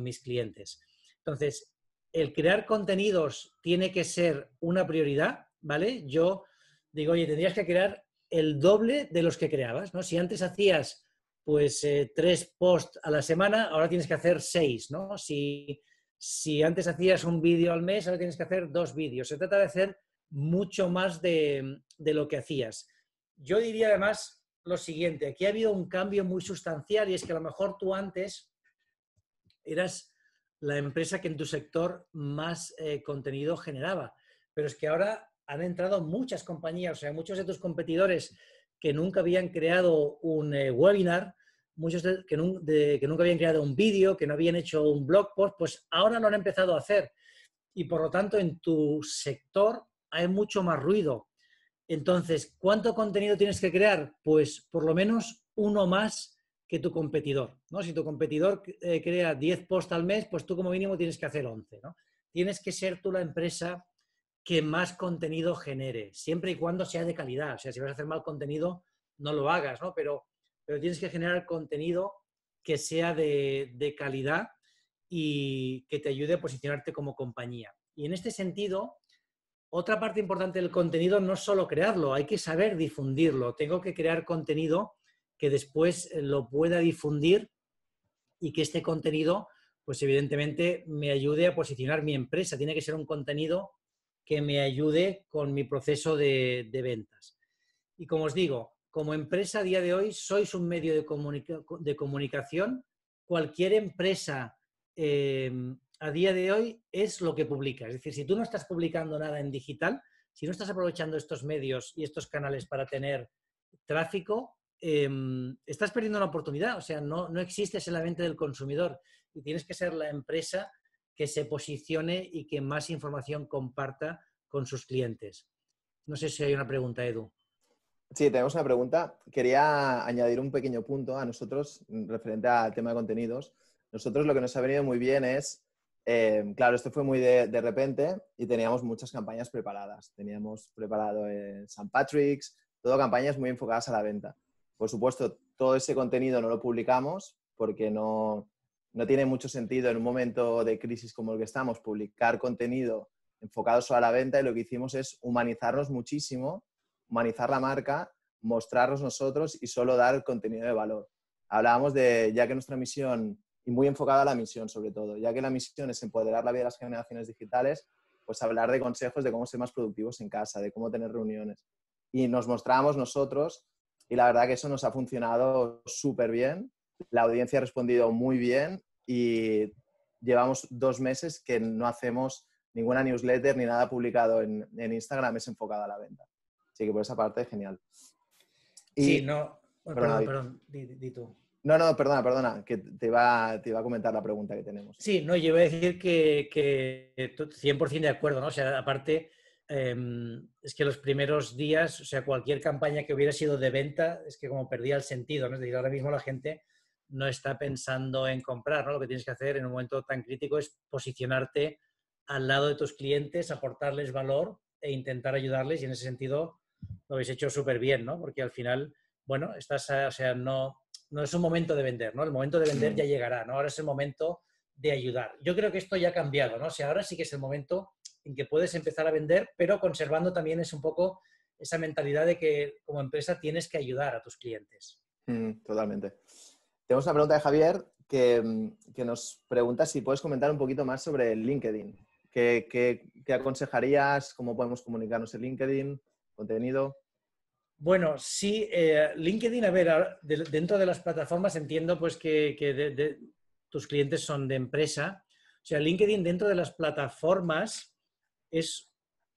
mis clientes. Entonces, el crear contenidos tiene que ser una prioridad, ¿vale? Yo digo, oye, tendrías que crear el doble de los que creabas, ¿no? Si antes hacías pues 3 posts a la semana, ahora tienes que hacer 6, ¿no? Si antes hacías un vídeo al mes, ahora tienes que hacer 2 vídeos. Se trata de hacer mucho más de lo que hacías. Yo diría además lo siguiente, aquí ha habido un cambio muy sustancial y es que a lo mejor tú antes eras la empresa que en tu sector más contenido generaba, pero es que ahora han entrado muchas compañías, o sea, muchos de tus competidores que nunca habían creado un webinar, muchos que nunca habían creado un vídeo, que no habían hecho un blog post, pues ahora lo han empezado a hacer. Y por lo tanto, en tu sector hay mucho más ruido. Entonces, ¿cuánto contenido tienes que crear? Pues por lo menos uno más que tu competidor, ¿no? Si tu competidor crea 10 posts al mes, pues tú como mínimo tienes que hacer 11, ¿no? Tienes que ser tú la empresa que más contenido genere, siempre y cuando sea de calidad. O sea, si vas a hacer mal contenido, no lo hagas, ¿no? Pero tienes que generar contenido que sea de calidad y que te ayude a posicionarte como compañía. Y en este sentido, otra parte importante del contenido no es solo crearlo, hay que saber difundirlo. Tengo que crear contenido que después lo pueda difundir y que este contenido, pues evidentemente, me ayude a posicionar mi empresa. Tiene que ser un contenido que me ayude con mi proceso de ventas. Y como os digo, como empresa a día de hoy sois un medio de comunicación. Cualquier empresa a día de hoy es lo que publica. Es decir, si tú no estás publicando nada en digital, si no estás aprovechando estos medios y estos canales para tener tráfico, estás perdiendo una oportunidad. O sea, no existes en la mente del consumidor y tienes que ser la empresa que se posicione y que más información comparta con sus clientes. No sé si hay una pregunta, Edu. Sí, tenemos una pregunta. Quería añadir un pequeño punto a nosotros referente al tema de contenidos. Nosotros lo que nos ha venido muy bien es, claro, esto fue muy de repente y teníamos muchas campañas preparadas. Teníamos preparado St. Patrick's, todo campañas muy enfocadas a la venta. Por supuesto, todo ese contenido no lo publicamos porque no tiene mucho sentido en un momento de crisis como el que estamos publicar contenido enfocado solo a la venta, y lo que hicimos es humanizarnos muchísimo, humanizar la marca, mostrarnos nosotros y solo dar contenido de valor. Hablábamos de, ya que nuestra misión, y muy enfocada a la misión sobre todo, ya que la misión es empoderar la vida de las generaciones digitales, pues hablar de consejos de cómo ser más productivos en casa, de cómo tener reuniones. Y nos mostramos nosotros y la verdad que eso nos ha funcionado súper bien. La audiencia ha respondido muy bien y llevamos 2 meses que no hacemos ninguna newsletter ni nada publicado en Instagram es enfocado a la venta. Así que por esa parte, genial. Y, sí, no. Perdón, di tú. No, perdona, que te iba a comentar la pregunta que tenemos. Sí, no, yo iba a decir que 100% de acuerdo, ¿no? O sea, aparte, es que los primeros días, o sea, cualquier campaña que hubiera sido de venta, es que como perdía el sentido, ¿no? Es decir, ahora mismo la gente no está pensando en comprar, ¿no? Lo que tienes que hacer en un momento tan crítico es posicionarte al lado de tus clientes, aportarles valor e intentar ayudarles, y en ese sentido lo habéis hecho súper bien, ¿no? Porque al final, bueno, o sea, no es un momento de vender, ¿no? El momento de vender ya llegará, ¿no? Ahora es el momento de ayudar. Yo creo que esto ya ha cambiado, ¿no? O sea, ahora sí que es el momento en que puedes empezar a vender, pero conservando también es un poco esa mentalidad de que como empresa tienes que ayudar a tus clientes. Totalmente. Tenemos una pregunta de Javier que nos pregunta si puedes comentar un poquito más sobre el LinkedIn. ¿Qué aconsejarías? ¿Cómo podemos comunicarnos en LinkedIn? ¿Contenido? Bueno, sí, LinkedIn, a ver, dentro de las plataformas entiendo pues que tus clientes son de empresa. O sea, LinkedIn dentro de las plataformas es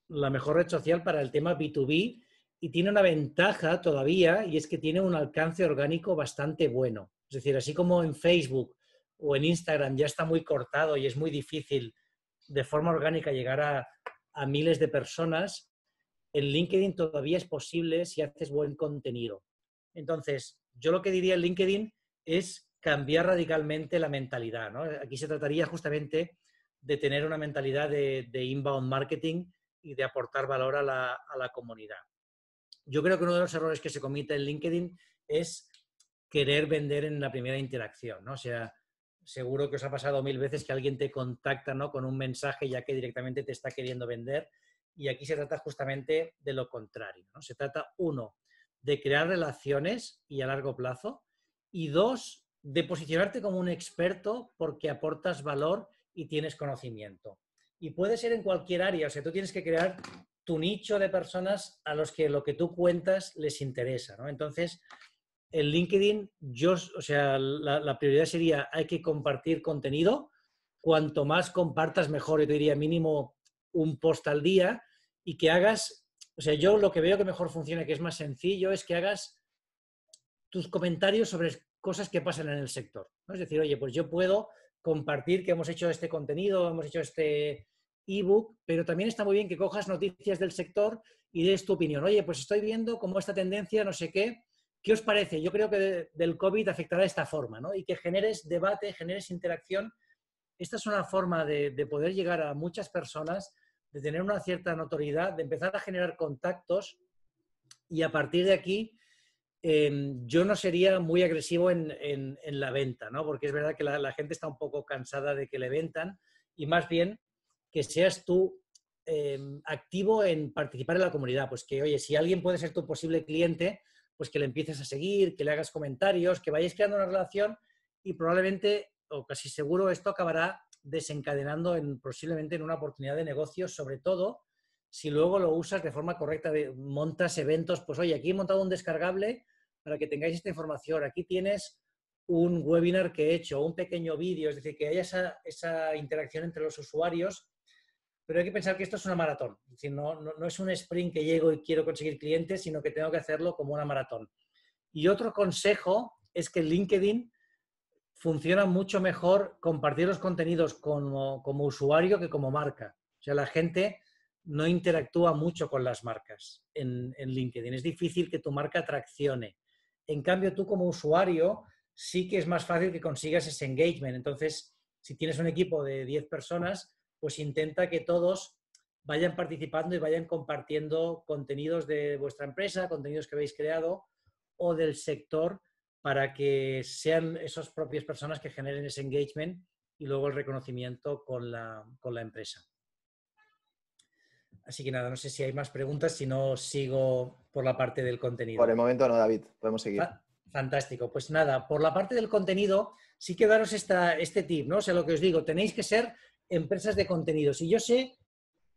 la mejor red social para el tema B2B y tiene una ventaja todavía, y es que tiene un alcance orgánico bastante bueno. Es decir, así como en Facebook o en Instagram ya está muy cortado y es muy difícil de forma orgánica llegar a miles de personas, en LinkedIn todavía es posible si haces buen contenido. Entonces, yo lo que diría en LinkedIn es cambiar radicalmente la mentalidad, ¿no? Aquí se trataría justamente de tener una mentalidad de inbound marketing y de aportar valor a la comunidad. Yo creo que uno de los errores que se comete en LinkedIn es querer vender en la primera interacción, ¿no? O sea, seguro que os ha pasado 1000 veces que alguien te contacta, ¿no?, con un mensaje ya que directamente te está queriendo vender, y aquí se trata justamente de lo contrario, ¿no? Se trata, uno, de crear relaciones y a largo plazo, y dos, de posicionarte como un experto porque aportas valor y tienes conocimiento. Y puede ser en cualquier área, o sea, tú tienes que crear tu nicho de personas a los que lo que tú cuentas les interesa, ¿no? Entonces, en LinkedIn, o sea, la prioridad sería, hay que compartir contenido. Cuanto más compartas, mejor. Yo te diría mínimo un post al día, y que hagas, o sea, yo lo que veo que mejor funciona, que es más sencillo, es que hagas tus comentarios sobre cosas que pasan en el sector, ¿no? Es decir, oye, pues yo puedo compartir que hemos hecho este contenido, hemos hecho este ebook, pero también está muy bien que cojas noticias del sector y des tu opinión. Oye, pues estoy viendo cómo esta tendencia, no sé qué, ¿qué os parece? Yo creo que del COVID afectará de esta forma, ¿no? Y que generes debate, generes interacción. Esta es una forma de poder llegar a muchas personas, de tener una cierta notoriedad, de empezar a generar contactos, y a partir de aquí yo no sería muy agresivo en la venta, ¿no? Porque es verdad que la gente está un poco cansada de que le vendan, y más bien que seas tú activo en participar en la comunidad. Pues que, oye, si alguien puede ser tu posible cliente, pues que le empieces a seguir, que le hagas comentarios, que vayáis creando una relación, y probablemente, o casi seguro, esto acabará desencadenando posiblemente en una oportunidad de negocio, sobre todo si luego lo usas de forma correcta, montas eventos, pues oye, aquí he montado un descargable para que tengáis esta información, aquí tienes un webinar que he hecho, un pequeño vídeo, es decir, que haya esa interacción entre los usuarios. Pero hay que pensar que esto es una maratón, es decir, no es un sprint que llego y quiero conseguir clientes, sino que tengo que hacerlo como una maratón. Y otro consejo es que LinkedIn funciona mucho mejor compartir los contenidos como usuario que como marca. O sea, la gente no interactúa mucho con las marcas en LinkedIn. Es difícil que tu marca traccione. En cambio, tú como usuario sí que es más fácil que consigas ese engagement. Entonces, si tienes un equipo de 10 personas, pues intenta que todos vayan participando y vayan compartiendo contenidos de vuestra empresa, contenidos que habéis creado o del sector, para que sean esas propias personas que generen ese engagement y luego el reconocimiento con la empresa. Así que nada, no sé si hay más preguntas, si no sigo por la parte del contenido. Por el momento no, David, podemos seguir. Fantástico. Pues nada, por la parte del contenido, sí que daros este tip, ¿no? O sea, lo que os digo, tenéis que ser empresas de contenidos. Y yo sé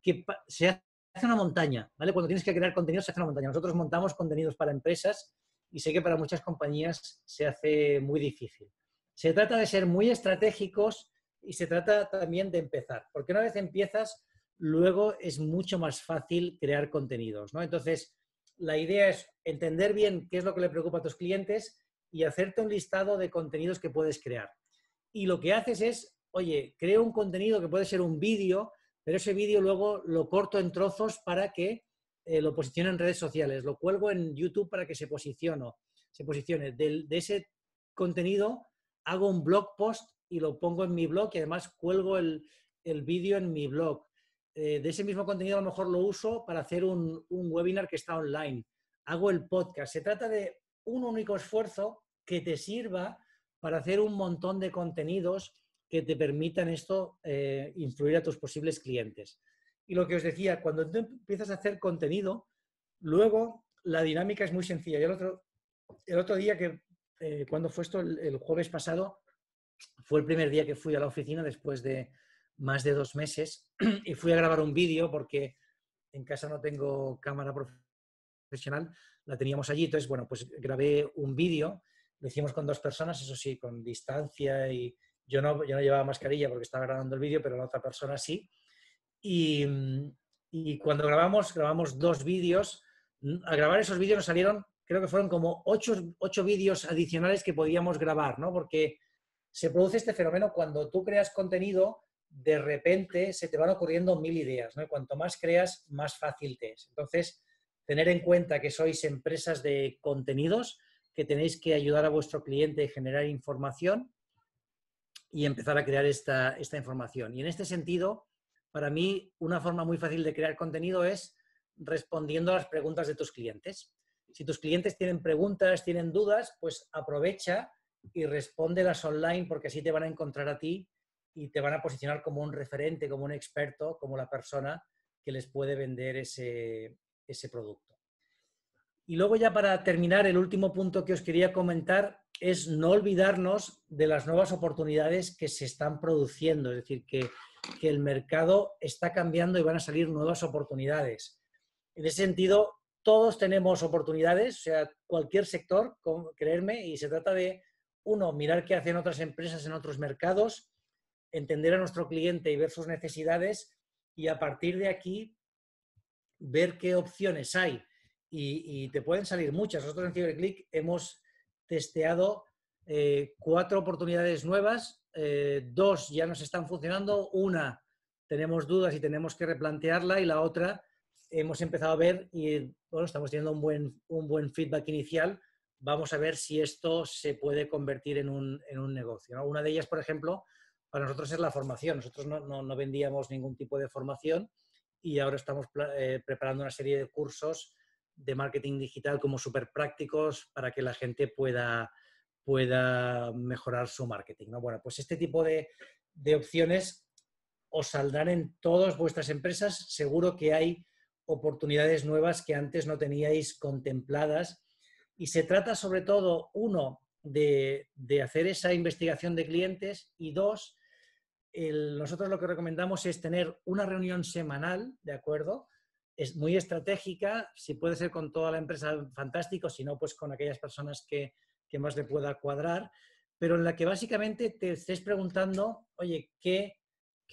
que se hace una montaña, ¿vale? Cuando tienes que crear contenidos se hace una montaña. Nosotros montamos contenidos para empresas y sé que para muchas compañías se hace muy difícil. Se trata de ser muy estratégicos y se trata también de empezar, porque una vez empiezas, luego es mucho más fácil crear contenidos, ¿no? Entonces, la idea es entender bien qué es lo que le preocupa a tus clientes y hacerte un listado de contenidos que puedes crear. Y lo que haces es, oye, creo un contenido que puede ser un vídeo, pero ese vídeo luego lo corto en trozos para que lo posicione en redes sociales, lo cuelgo en YouTube para que se posicione. De ese contenido hago un blog post y lo pongo en mi blog y además cuelgo el vídeo en mi blog. De ese mismo contenido a lo mejor lo uso para hacer un webinar que está online. Hago el podcast. Se trata de un único esfuerzo que te sirva para hacer un montón de contenidos que te permitan esto influir a tus posibles clientes. Y lo que os decía, cuando tú empiezas a hacer contenido, luego la dinámica es muy sencilla. Yo el otro día, cuando fue esto, el jueves pasado, fue el primer día que fui a la oficina después de más de 2 meses y fui a grabar un vídeo porque en casa no tengo cámara profesional, la teníamos allí. Entonces, bueno, pues grabé un vídeo, lo hicimos con 2 personas, eso sí, con distancia, y yo no llevaba mascarilla porque estaba grabando el vídeo, pero la otra persona sí. Y cuando grabamos 2 vídeos. Al grabar esos vídeos nos salieron, creo que fueron como 8 vídeos adicionales que podíamos grabar, ¿no? Porque se produce este fenómeno cuando tú creas contenido, de repente se te van ocurriendo 1000 ideas, ¿no? Y cuanto más creas, más fácil te es. Entonces, tener en cuenta que sois empresas de contenidos, que tenéis que ayudar a vuestro cliente a generar información y empezar a crear esta información. Y en este sentido, para mí, una forma muy fácil de crear contenido es respondiendo a las preguntas de tus clientes. Si tus clientes tienen preguntas, tienen dudas, pues aprovecha y respóndelas online, porque así te van a encontrar a ti y te van a posicionar como un referente, como un experto, como la persona que les puede vender ese producto. Y luego, ya para terminar, el último punto que os quería comentar es no olvidarnos de las nuevas oportunidades que se están produciendo. Es decir, que el mercado está cambiando y van a salir nuevas oportunidades. En ese sentido, todos tenemos oportunidades, o sea, cualquier sector, creerme, y se trata de, uno, mirar qué hacen otras empresas en otros mercados, entender a nuestro cliente y ver sus necesidades, y a partir de aquí ver qué opciones hay. Y te pueden salir muchas. Nosotros en CiberClick hemos testeado 4 oportunidades nuevas, 2 ya nos están funcionando, una tenemos dudas y tenemos que replantearla, y la otra hemos empezado a ver y bueno, estamos teniendo un buen feedback inicial. Vamos a ver si esto se puede convertir en un negocio, ¿no? Una de ellas, por ejemplo, para nosotros es la formación. Nosotros no vendíamos ningún tipo de formación y ahora estamos preparando una serie de cursos de marketing digital como súper prácticos para que la gente pueda mejorar su marketing, ¿no? Bueno, pues este tipo de opciones os saldrán en todas vuestras empresas. Seguro que hay oportunidades nuevas que antes no teníais contempladas, y se trata sobre todo, uno, de hacer esa investigación de clientes, y dos, nosotros lo que recomendamos es tener una reunión semanal, ¿de acuerdo? Es muy estratégica, si puede ser con toda la empresa, fantástico, si no, pues con aquellas personas que más le pueda cuadrar, pero en la que básicamente te estés preguntando, oye, ¿qué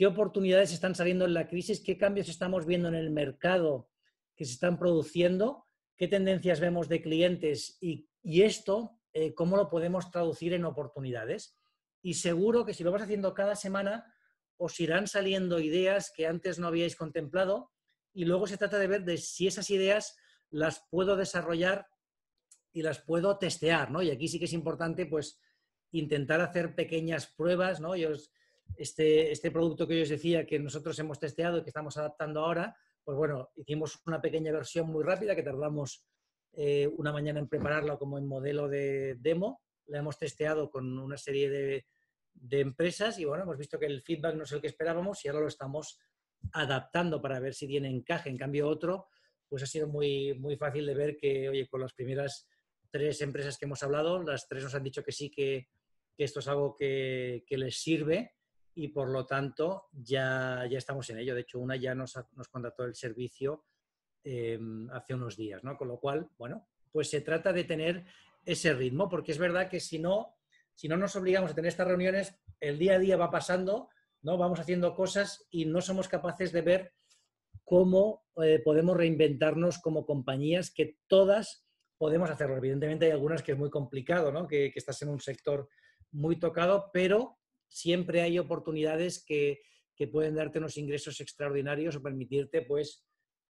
oportunidades están saliendo en la crisis? ¿Qué cambios estamos viendo en el mercado que se están produciendo? ¿Qué tendencias vemos de clientes? Y esto, ¿cómo lo podemos traducir en oportunidades? Y seguro que si lo vas haciendo cada semana, os irán saliendo ideas que antes no habíais contemplado, y luego se trata de ver si esas ideas las puedo desarrollar y las puedo testear, ¿no? Y aquí sí que es importante, pues, intentar hacer pequeñas pruebas, ¿no? Este producto que yo os decía que nosotros hemos testeado y que estamos adaptando ahora, pues bueno, hicimos una pequeña versión muy rápida que tardamos una mañana en prepararla como en modelo de demo. La hemos testeado con una serie de empresas y bueno, hemos visto que el feedback no es el que esperábamos y ahora lo estamos adaptando para ver si tiene encaje. En cambio, otro, pues ha sido muy, muy fácil de ver que, oye, con las primeras 3 empresas que hemos hablado, las 3 nos han dicho que sí, que esto es algo que les sirve, y por lo tanto ya estamos en ello. De hecho, una ya nos contrató el servicio hace unos días, ¿no? Con lo cual, bueno, pues se trata de tener ese ritmo, porque es verdad que si no nos obligamos a tener estas reuniones, el día a día va pasando, ¿no? Vamos haciendo cosas y no somos capaces de ver cómo podemos reinventarnos como compañías, que todas podemos hacerlo. Evidentemente hay algunas que es muy complicado, ¿no? Que estás en un sector muy tocado, pero siempre hay oportunidades que que pueden darte unos ingresos extraordinarios o permitirte pues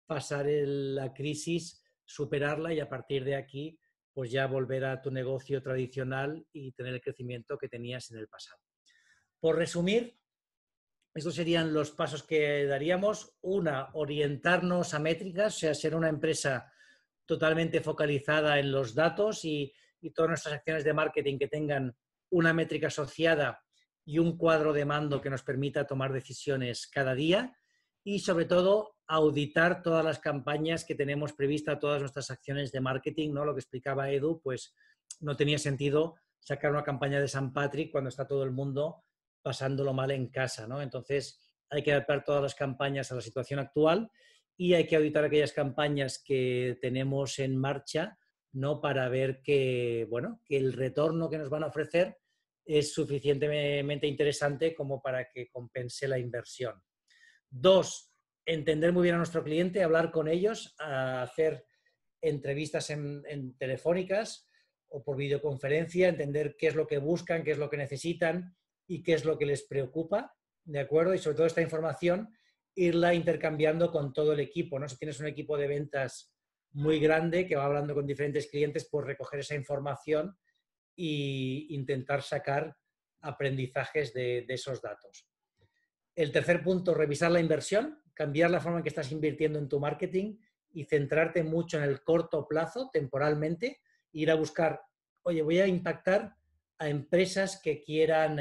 pasar la crisis, superarla y a partir de aquí pues ya volver a tu negocio tradicional y tener el crecimiento que tenías en el pasado. Por resumir, estos serían los pasos que daríamos. Una, orientarnos a métricas, o sea, ser una empresa totalmente focalizada en los datos y todas nuestras acciones de marketing que tengan una métrica asociada y un cuadro de mando que nos permita tomar decisiones cada día y, sobre todo, auditar todas las campañas que tenemos previstas, todas nuestras acciones de marketing, ¿no? Lo que explicaba Edu, pues no tenía sentido sacar una campaña de San Patrick cuando está todo el mundo pasándolo mal en casa, ¿no? Entonces, hay que adaptar todas las campañas a la situación actual y hay que auditar aquellas campañas que tenemos en marcha, ¿no? Para ver que, bueno, que el retorno que nos van a ofrecer es suficientemente interesante como para que compense la inversión. Dos, entender muy bien a nuestro cliente, hablar con ellos, hacer entrevistas en telefónicas o por videoconferencia, entender qué es lo que buscan, qué es lo que necesitan y qué es lo que les preocupa, ¿de acuerdo? Y sobre todo esta información, irla intercambiando con todo el equipo, ¿no? Si tienes un equipo de ventas muy grande que va hablando con diferentes clientes, pues recoger esa información e intentar sacar aprendizajes de esos datos. El tercer punto, revisar la inversión, cambiar la forma en que estás invirtiendo en tu marketing y centrarte mucho en el corto plazo, temporalmente, ir a buscar, oye, voy a impactar a empresas que quieran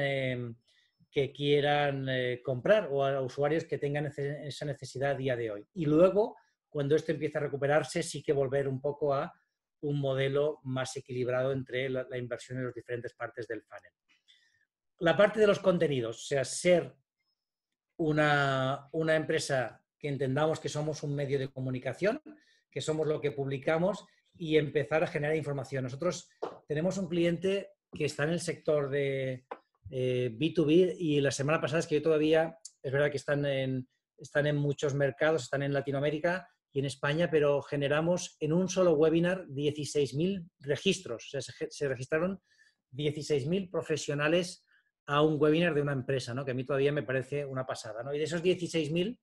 comprar o a usuarios que tengan esa necesidad a día de hoy. Y luego, cuando esto empiece a recuperarse, sí que volver un poco a un modelo más equilibrado entre la inversión en las diferentes partes del funnel. La parte de los contenidos, o sea, ser una empresa que entendamos que somos un medio de comunicación, que somos lo que publicamos y empezar a generar información. Nosotros tenemos un cliente que está en el sector de B2B y la semana pasada es que yo todavía, es verdad que están en muchos mercados, están en Latinoamérica y en España, pero generamos en un solo webinar 16.000 registros. O sea, se registraron 16.000 profesionales a un webinar de una empresa, ¿no? Que a mí todavía me parece una pasada, ¿no? Y de esos 16.000,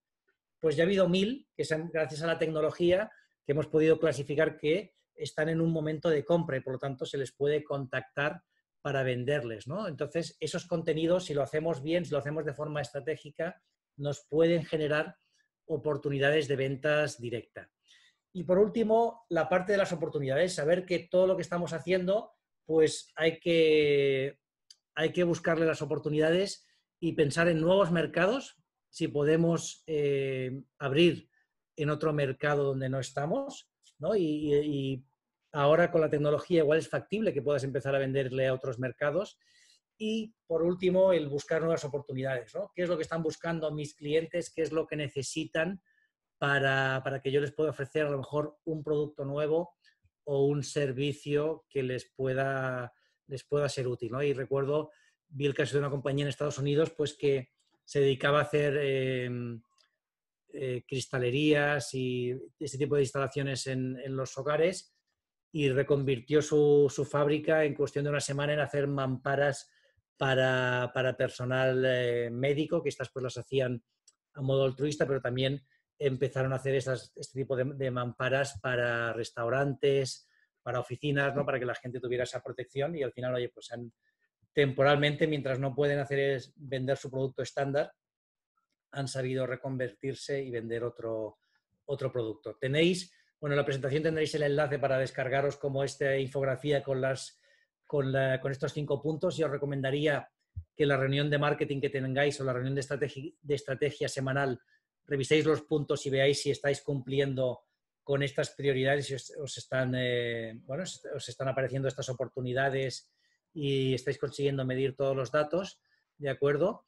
pues ya ha habido 1.000 que son gracias a la tecnología que hemos podido clasificar que están en un momento de compra y por lo tanto se les puede contactar para venderles, ¿no? Entonces, esos contenidos, si lo hacemos bien, si lo hacemos de forma estratégica, nos pueden generar oportunidades de ventas directa. Y por último, la parte de las oportunidades, saber que todo lo que estamos haciendo, pues hay que buscarle las oportunidades y pensar en nuevos mercados, si podemos abrir en otro mercado donde no estamos, ¿no? Y ahora con la tecnología igual es factible que puedas empezar a venderle a otros mercados. Y por último, el buscar nuevas oportunidades, ¿no? ¿Qué es lo que están buscando mis clientes? ¿Qué es lo que necesitan para que yo les pueda ofrecer a lo mejor un producto nuevo o un servicio que les pueda ser útil, ¿no? Y recuerdo, vi el caso de una compañía en Estados Unidos pues que se dedicaba a hacer cristalerías y ese tipo de instalaciones en los hogares y reconvirtió su fábrica en cuestión de una semana en hacer mamparas para personal médico, que estas pues las hacían a modo altruista, pero también empezaron a hacer este tipo de mamparas para restaurantes, para oficinas, ¿no? Para que la gente tuviera esa protección y al final, oye, pues temporalmente, mientras no pueden hacer es vender su producto estándar, han sabido reconvertirse y vender otro producto. Tenéis, bueno, en la presentación tendréis el enlace para descargaros como esta infografía con estos 5 puntos y os recomendaría que la reunión de marketing que tengáis o la reunión de estrategia semanal reviséis los puntos y veáis si estáis cumpliendo con estas prioridades y os están apareciendo estas oportunidades y estáis consiguiendo medir todos los datos, ¿de acuerdo?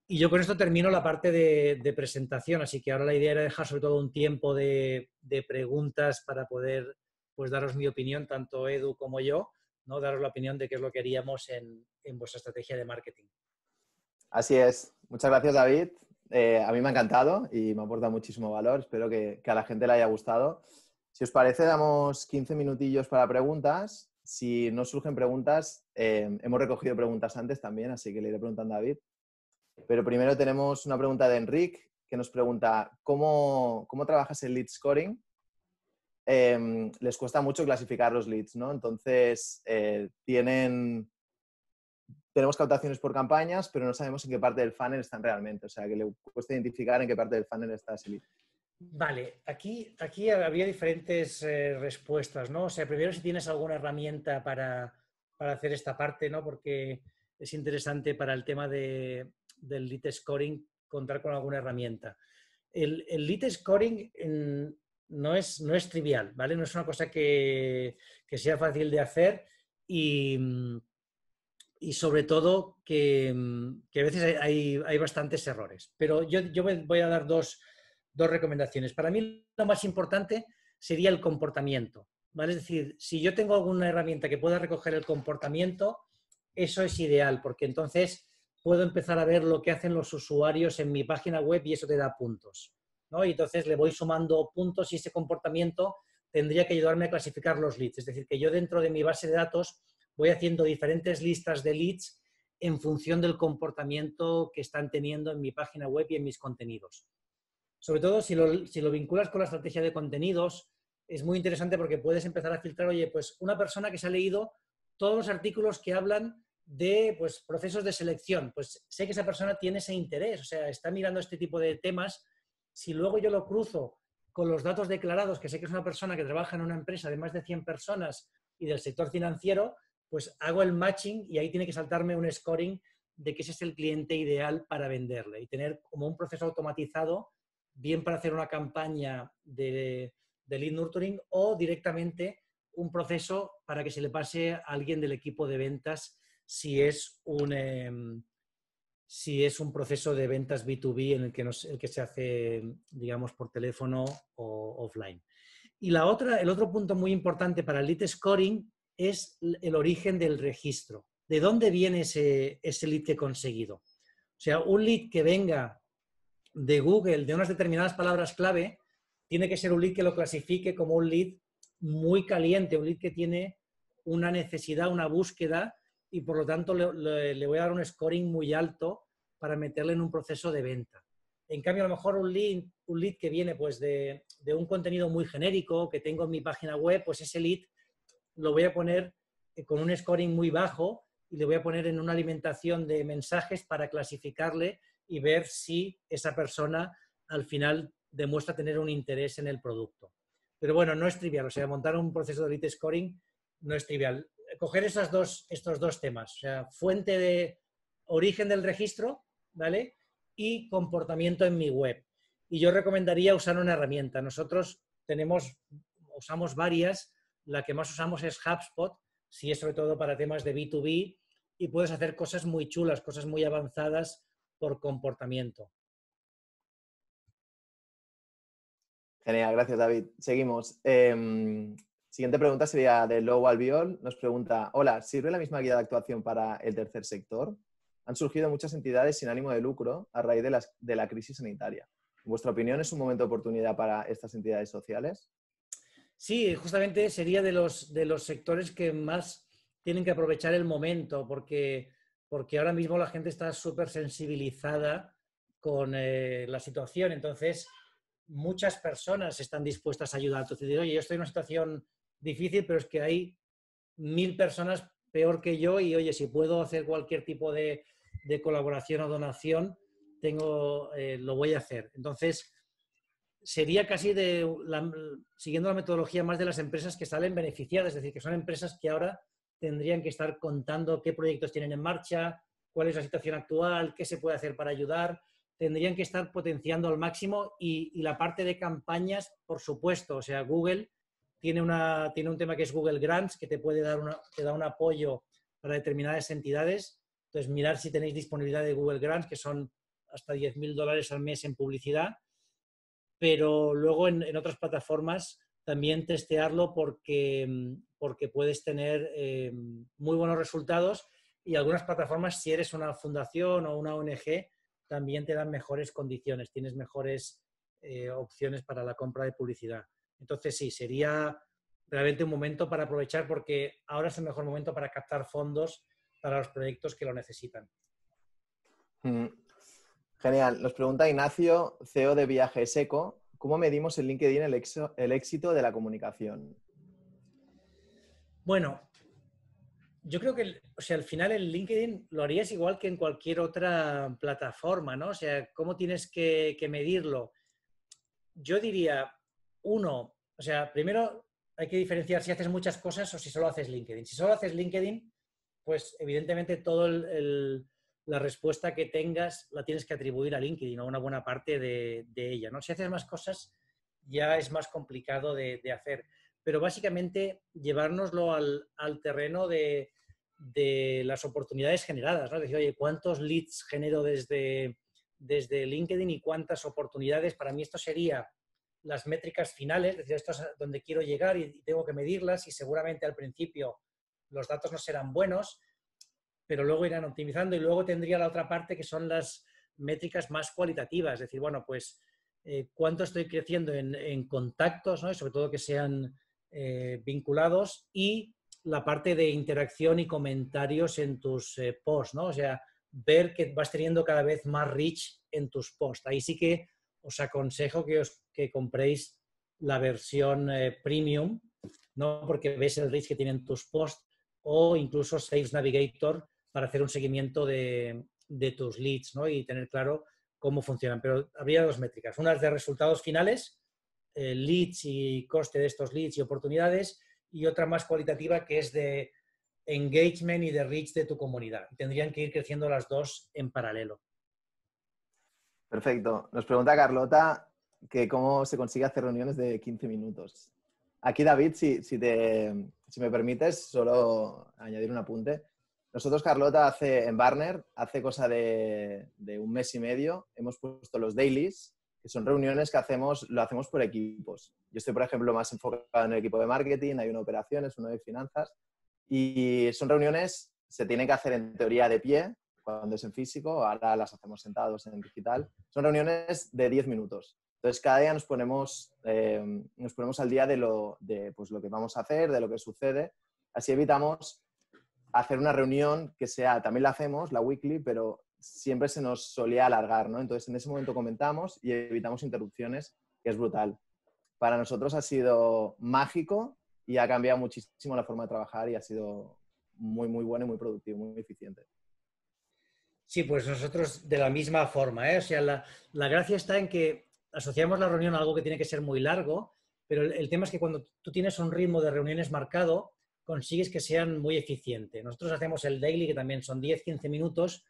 Y yo con esto termino la parte de presentación, así que ahora la idea era dejar sobre todo un tiempo de preguntas para poder pues daros mi opinión, tanto Edu como yo, ¿no? Daros la opinión de qué es lo que haríamos en vuestra estrategia de marketing. Así es. Muchas gracias, David. A mí me ha encantado y me aporta muchísimo valor. Espero que a la gente le haya gustado. Si os parece, damos 15 minutillos para preguntas. Si no surgen preguntas, hemos recogido preguntas antes también, así que le iré preguntando a David. Pero primero tenemos una pregunta de Enric, que nos pregunta, ¿cómo trabajas el lead scoring? Les cuesta mucho clasificar los leads, ¿no? Entonces, tenemos captaciones por campañas, pero no sabemos en qué parte del funnel están realmente. O sea, que le cuesta identificar en qué parte del funnel está ese lead. Vale, aquí habría diferentes respuestas, ¿no? O sea, primero si tienes alguna herramienta para hacer esta parte, ¿no? Porque es interesante para el tema del lead scoring contar con alguna herramienta. El lead scoring no es trivial, ¿vale? No es una cosa que sea fácil de hacer y sobre todo que a veces hay bastantes errores. Pero yo voy a dar dos recomendaciones. Para mí lo más importante sería el comportamiento, ¿vale? Es decir, si yo tengo alguna herramienta que pueda recoger el comportamiento, eso es ideal, porque entonces puedo empezar a ver lo que hacen los usuarios en mi página web y eso te da puntos, ¿no? Y entonces le voy sumando puntos y ese comportamiento tendría que ayudarme a clasificar los leads. Es decir, que yo dentro de mi base de datos voy haciendo diferentes listas de leads en función del comportamiento que están teniendo en mi página web y en mis contenidos. Sobre todo si lo vinculas con la estrategia de contenidos, es muy interesante porque puedes empezar a filtrar, oye, pues una persona que se ha leído todos los artículos que hablan de pues, procesos de selección, pues sé que esa persona tiene ese interés, o sea, está mirando este tipo de temas. Si luego yo lo cruzo con los datos declarados, que sé que es una persona que trabaja en una empresa de más de 100 personas y del sector financiero, pues hago el matching y ahí tiene que saltarme un scoring de que ese es el cliente ideal para venderle y tener como un proceso automatizado, bien para hacer una campaña de lead nurturing o directamente un proceso para que se le pase a alguien del equipo de ventas si es un proceso de ventas B2B en el que se hace, digamos, por teléfono o offline. Y el otro punto muy importante para el lead scoring es el origen del registro. ¿De dónde viene ese lead que he conseguido? O sea, un lead que venga de Google, de unas determinadas palabras clave, tiene que ser un lead que lo clasifique como un lead muy caliente, un lead que tiene una necesidad, una búsqueda y por lo tanto le voy a dar un scoring muy alto para meterle en un proceso de venta. En cambio, a lo mejor un lead que viene pues, de un contenido muy genérico que tengo en mi página web, pues ese lead lo voy a poner con un scoring muy bajo y le voy a poner en una alimentación de mensajes para clasificarle y ver si esa persona al final demuestra tener un interés en el producto. Pero bueno, no es trivial, o sea, montar un proceso de lead scoring no es trivial. Coger estos dos temas, o sea, fuente de origen del registro, ¿vale? Y comportamiento en mi web. Y yo recomendaría usar una herramienta. Nosotros usamos varias, la que más usamos es HubSpot, si es sobre todo para temas de B2B, y puedes hacer cosas muy chulas, cosas muy avanzadas por comportamiento. Genial, gracias David. Seguimos. Siguiente pregunta sería de Low Albiol. Nos pregunta, hola, ¿sirve la misma guía de actuación para el tercer sector? Han surgido muchas entidades sin ánimo de lucro a raíz de la crisis sanitaria. ¿En vuestra opinión es un momento de oportunidad para estas entidades sociales? Sí, justamente sería de los sectores que más tienen que aprovechar el momento, porque ahora mismo la gente está súper sensibilizada con la situación. Entonces, muchas personas están dispuestas a ayudar. Entonces, digo, oye, yo estoy en una situación difícil, pero es que hay 1000 personas peor que yo y, oye, si puedo hacer cualquier tipo de colaboración o donación, lo voy a hacer. Entonces, sería casi siguiendo la metodología más de las empresas que salen beneficiadas, es decir, que son empresas que ahora tendrían que estar contando qué proyectos tienen en marcha, cuál es la situación actual, qué se puede hacer para ayudar, tendrían que estar potenciando al máximo y la parte de campañas, por supuesto, o sea, Google tiene un tema que es Google Grants, que te da un apoyo para determinadas entidades, entonces mirar si tenéis disponibilidad de Google Grants, que son hasta $10.000 al mes en publicidad, pero luego en otras plataformas también testearlo porque puedes tener muy buenos resultados y algunas plataformas, si eres una fundación o una ONG, también te dan mejores condiciones, tienes mejores opciones para la compra de publicidad. Entonces sí, sería realmente un momento para aprovechar porque ahora es el mejor momento para captar fondos para los proyectos que lo necesitan. Genial. Nos pregunta Ignacio, CEO de Viajes Eco, ¿cómo medimos en LinkedIn el éxito de la comunicación? Bueno, yo creo que, o sea, al final en LinkedIn lo harías igual que en cualquier otra plataforma, ¿no? O sea, ¿cómo tienes que medirlo? Yo diría, uno, o sea, primero hay que diferenciar si haces muchas cosas o si solo haces LinkedIn. Si solo haces LinkedIn, pues evidentemente toda la respuesta que tengas la tienes que atribuir a LinkedIn o una buena parte de ella, ¿no? Si haces más cosas ya es más complicado de hacer. Pero básicamente llevárnoslo al terreno de las oportunidades generadas, ¿no? Es decir, oye, ¿cuántos leads genero desde LinkedIn y cuántas oportunidades? Para mí esto sería las métricas finales, es decir, esto es donde quiero llegar y tengo que medirlas y seguramente al principio los datos no serán buenos, pero luego irán optimizando y luego tendría la otra parte que son las métricas más cualitativas, es decir, bueno, pues cuánto estoy creciendo en contactos, ¿no? Y sobre todo que sean vinculados y la parte de interacción y comentarios en tus posts, ¿no? O sea, ver que vas teniendo cada vez más reach en tus posts. Ahí sí que os aconsejo que compréis la versión premium, ¿no? Porque ves el reach que tienen tus posts o incluso Sales Navigator para hacer un seguimiento de tus leads, ¿no? Y tener claro cómo funcionan. Pero habría dos métricas. Una es de resultados finales, leads y coste de estos leads y oportunidades, y otra más cualitativa que es de engagement y de reach de tu comunidad. Tendrían que ir creciendo las dos en paralelo. Perfecto. Nos pregunta Carlota que cómo se consigue hacer reuniones de 15 minutos. Aquí, David, si me permites, solo añadir un apunte. Nosotros, Carlota, en Barner, hace cosa de un mes y medio, hemos puesto los dailies, que son reuniones que lo hacemos por equipos. Yo estoy, por ejemplo, más enfocado en el equipo de marketing, hay uno de operaciones, uno de finanzas, y son reuniones, se tienen que hacer en teoría de pie, cuando es en físico, ahora las hacemos sentados en digital. Son reuniones de 10 minutos. Entonces, cada día nos ponemos al día pues, lo que vamos a hacer, de lo que sucede. Así evitamos hacer una reunión que sea, también la hacemos, la weekly, pero siempre se nos solía alargar, ¿no? Entonces, en ese momento comentamos y evitamos interrupciones, que es brutal. Para nosotros ha sido mágico y ha cambiado muchísimo la forma de trabajar y ha sido muy, muy bueno y muy productivo, muy eficiente. Sí, pues nosotros de la misma forma, ¿eh? O sea, la gracia está en que asociamos la reunión a algo que tiene que ser muy largo, pero el tema es que cuando tú tienes un ritmo de reuniones marcado, consigues que sean muy eficientes. Nosotros hacemos el daily, que también son 10-15 minutos.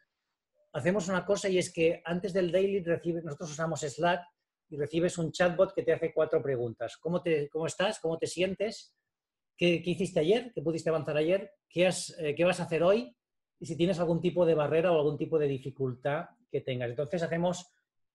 Hacemos una cosa y es que antes del daily nosotros usamos Slack y recibes un chatbot que te hace 4 preguntas. ¿Cómo estás? ¿Cómo te sientes? ¿Qué hiciste ayer? ¿Qué pudiste avanzar ayer? ¿Qué vas a hacer hoy? Y si tienes algún tipo de barrera o algún tipo de dificultad que tengas. Entonces hacemos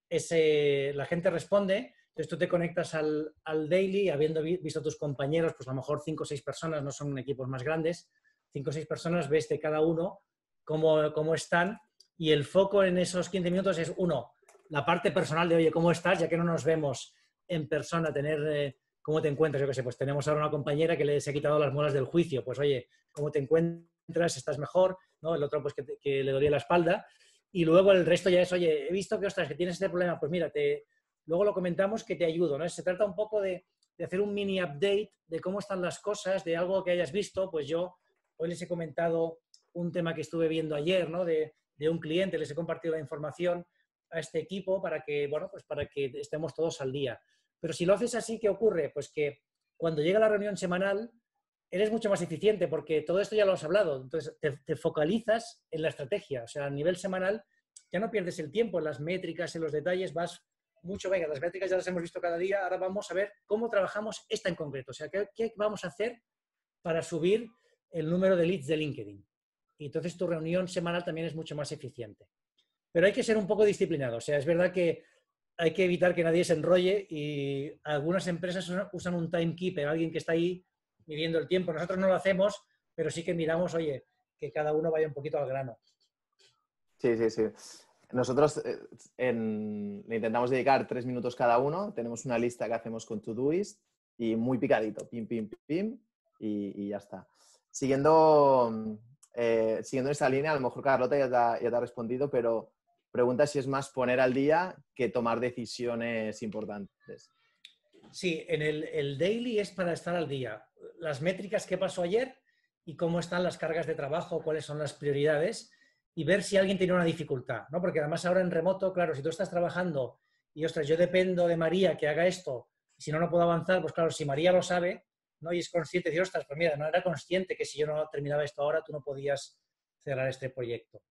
la gente responde, entonces tú te conectas al daily, habiendo visto a tus compañeros, pues a lo mejor 5 o 6 personas, no son equipos más grandes, 5 o 6 personas, ves de cada uno cómo están y el foco en esos 15 minutos es, uno, la parte personal de, oye, ¿cómo estás? Ya que no nos vemos en persona, tener... ¿Cómo te encuentras? Yo qué sé, pues tenemos ahora una compañera que se ha quitado las muelas del juicio. Pues oye, ¿cómo te encuentras? ¿Estás mejor? ¿No? El otro, pues que le dolía la espalda. Y luego el resto ya es, oye, he visto que, ostras, que tienes este problema. Pues mira, luego lo comentamos que te ayudo, ¿no? Se trata un poco de hacer un mini update de cómo están las cosas, de algo que hayas visto. Pues yo hoy les he comentado un tema que estuve viendo ayer, ¿no? De un cliente, les he compartido la información a este equipo para que, bueno, pues para que estemos todos al día. Pero si lo haces así, ¿qué ocurre? Pues que cuando llega la reunión semanal, eres mucho más eficiente porque todo esto ya lo has hablado. Entonces, te focalizas en la estrategia. O sea, a nivel semanal ya no pierdes el tiempo en las métricas, en los detalles, vas mucho, venga, las métricas ya las hemos visto cada día, ahora vamos a ver cómo trabajamos esta en concreto. O sea, ¿qué vamos a hacer para subir el número de leads de LinkedIn? Y entonces tu reunión semanal también es mucho más eficiente. Pero hay que ser un poco disciplinado. O sea, es verdad que hay que evitar que nadie se enrolle y algunas empresas usan un timekeeper, alguien que está ahí midiendo el tiempo. Nosotros no lo hacemos, pero sí que miramos, oye, que cada uno vaya un poquito al grano. Sí, sí, sí. Nosotros le intentamos dedicar 3 minutos cada uno. Tenemos una lista que hacemos con Todoist y muy picadito, pim, pim, pim, y ya está. Siguiendo esta línea, a lo mejor Carlota ya te ha respondido, pero pregunta si es más poner al día que tomar decisiones importantes. Sí, en el daily es para estar al día. Las métricas que pasó ayer y cómo están las cargas de trabajo, cuáles son las prioridades y ver si alguien tiene una dificultad, ¿no? Porque además ahora en remoto, claro, si tú estás trabajando y, ostras, yo dependo de María que haga esto, y si no, no puedo avanzar, pues claro, si María lo sabe, ¿no? Y es consciente, dice, ostras, pues mira, no era consciente que si yo no terminaba esto ahora, tú no podías cerrar este proyecto.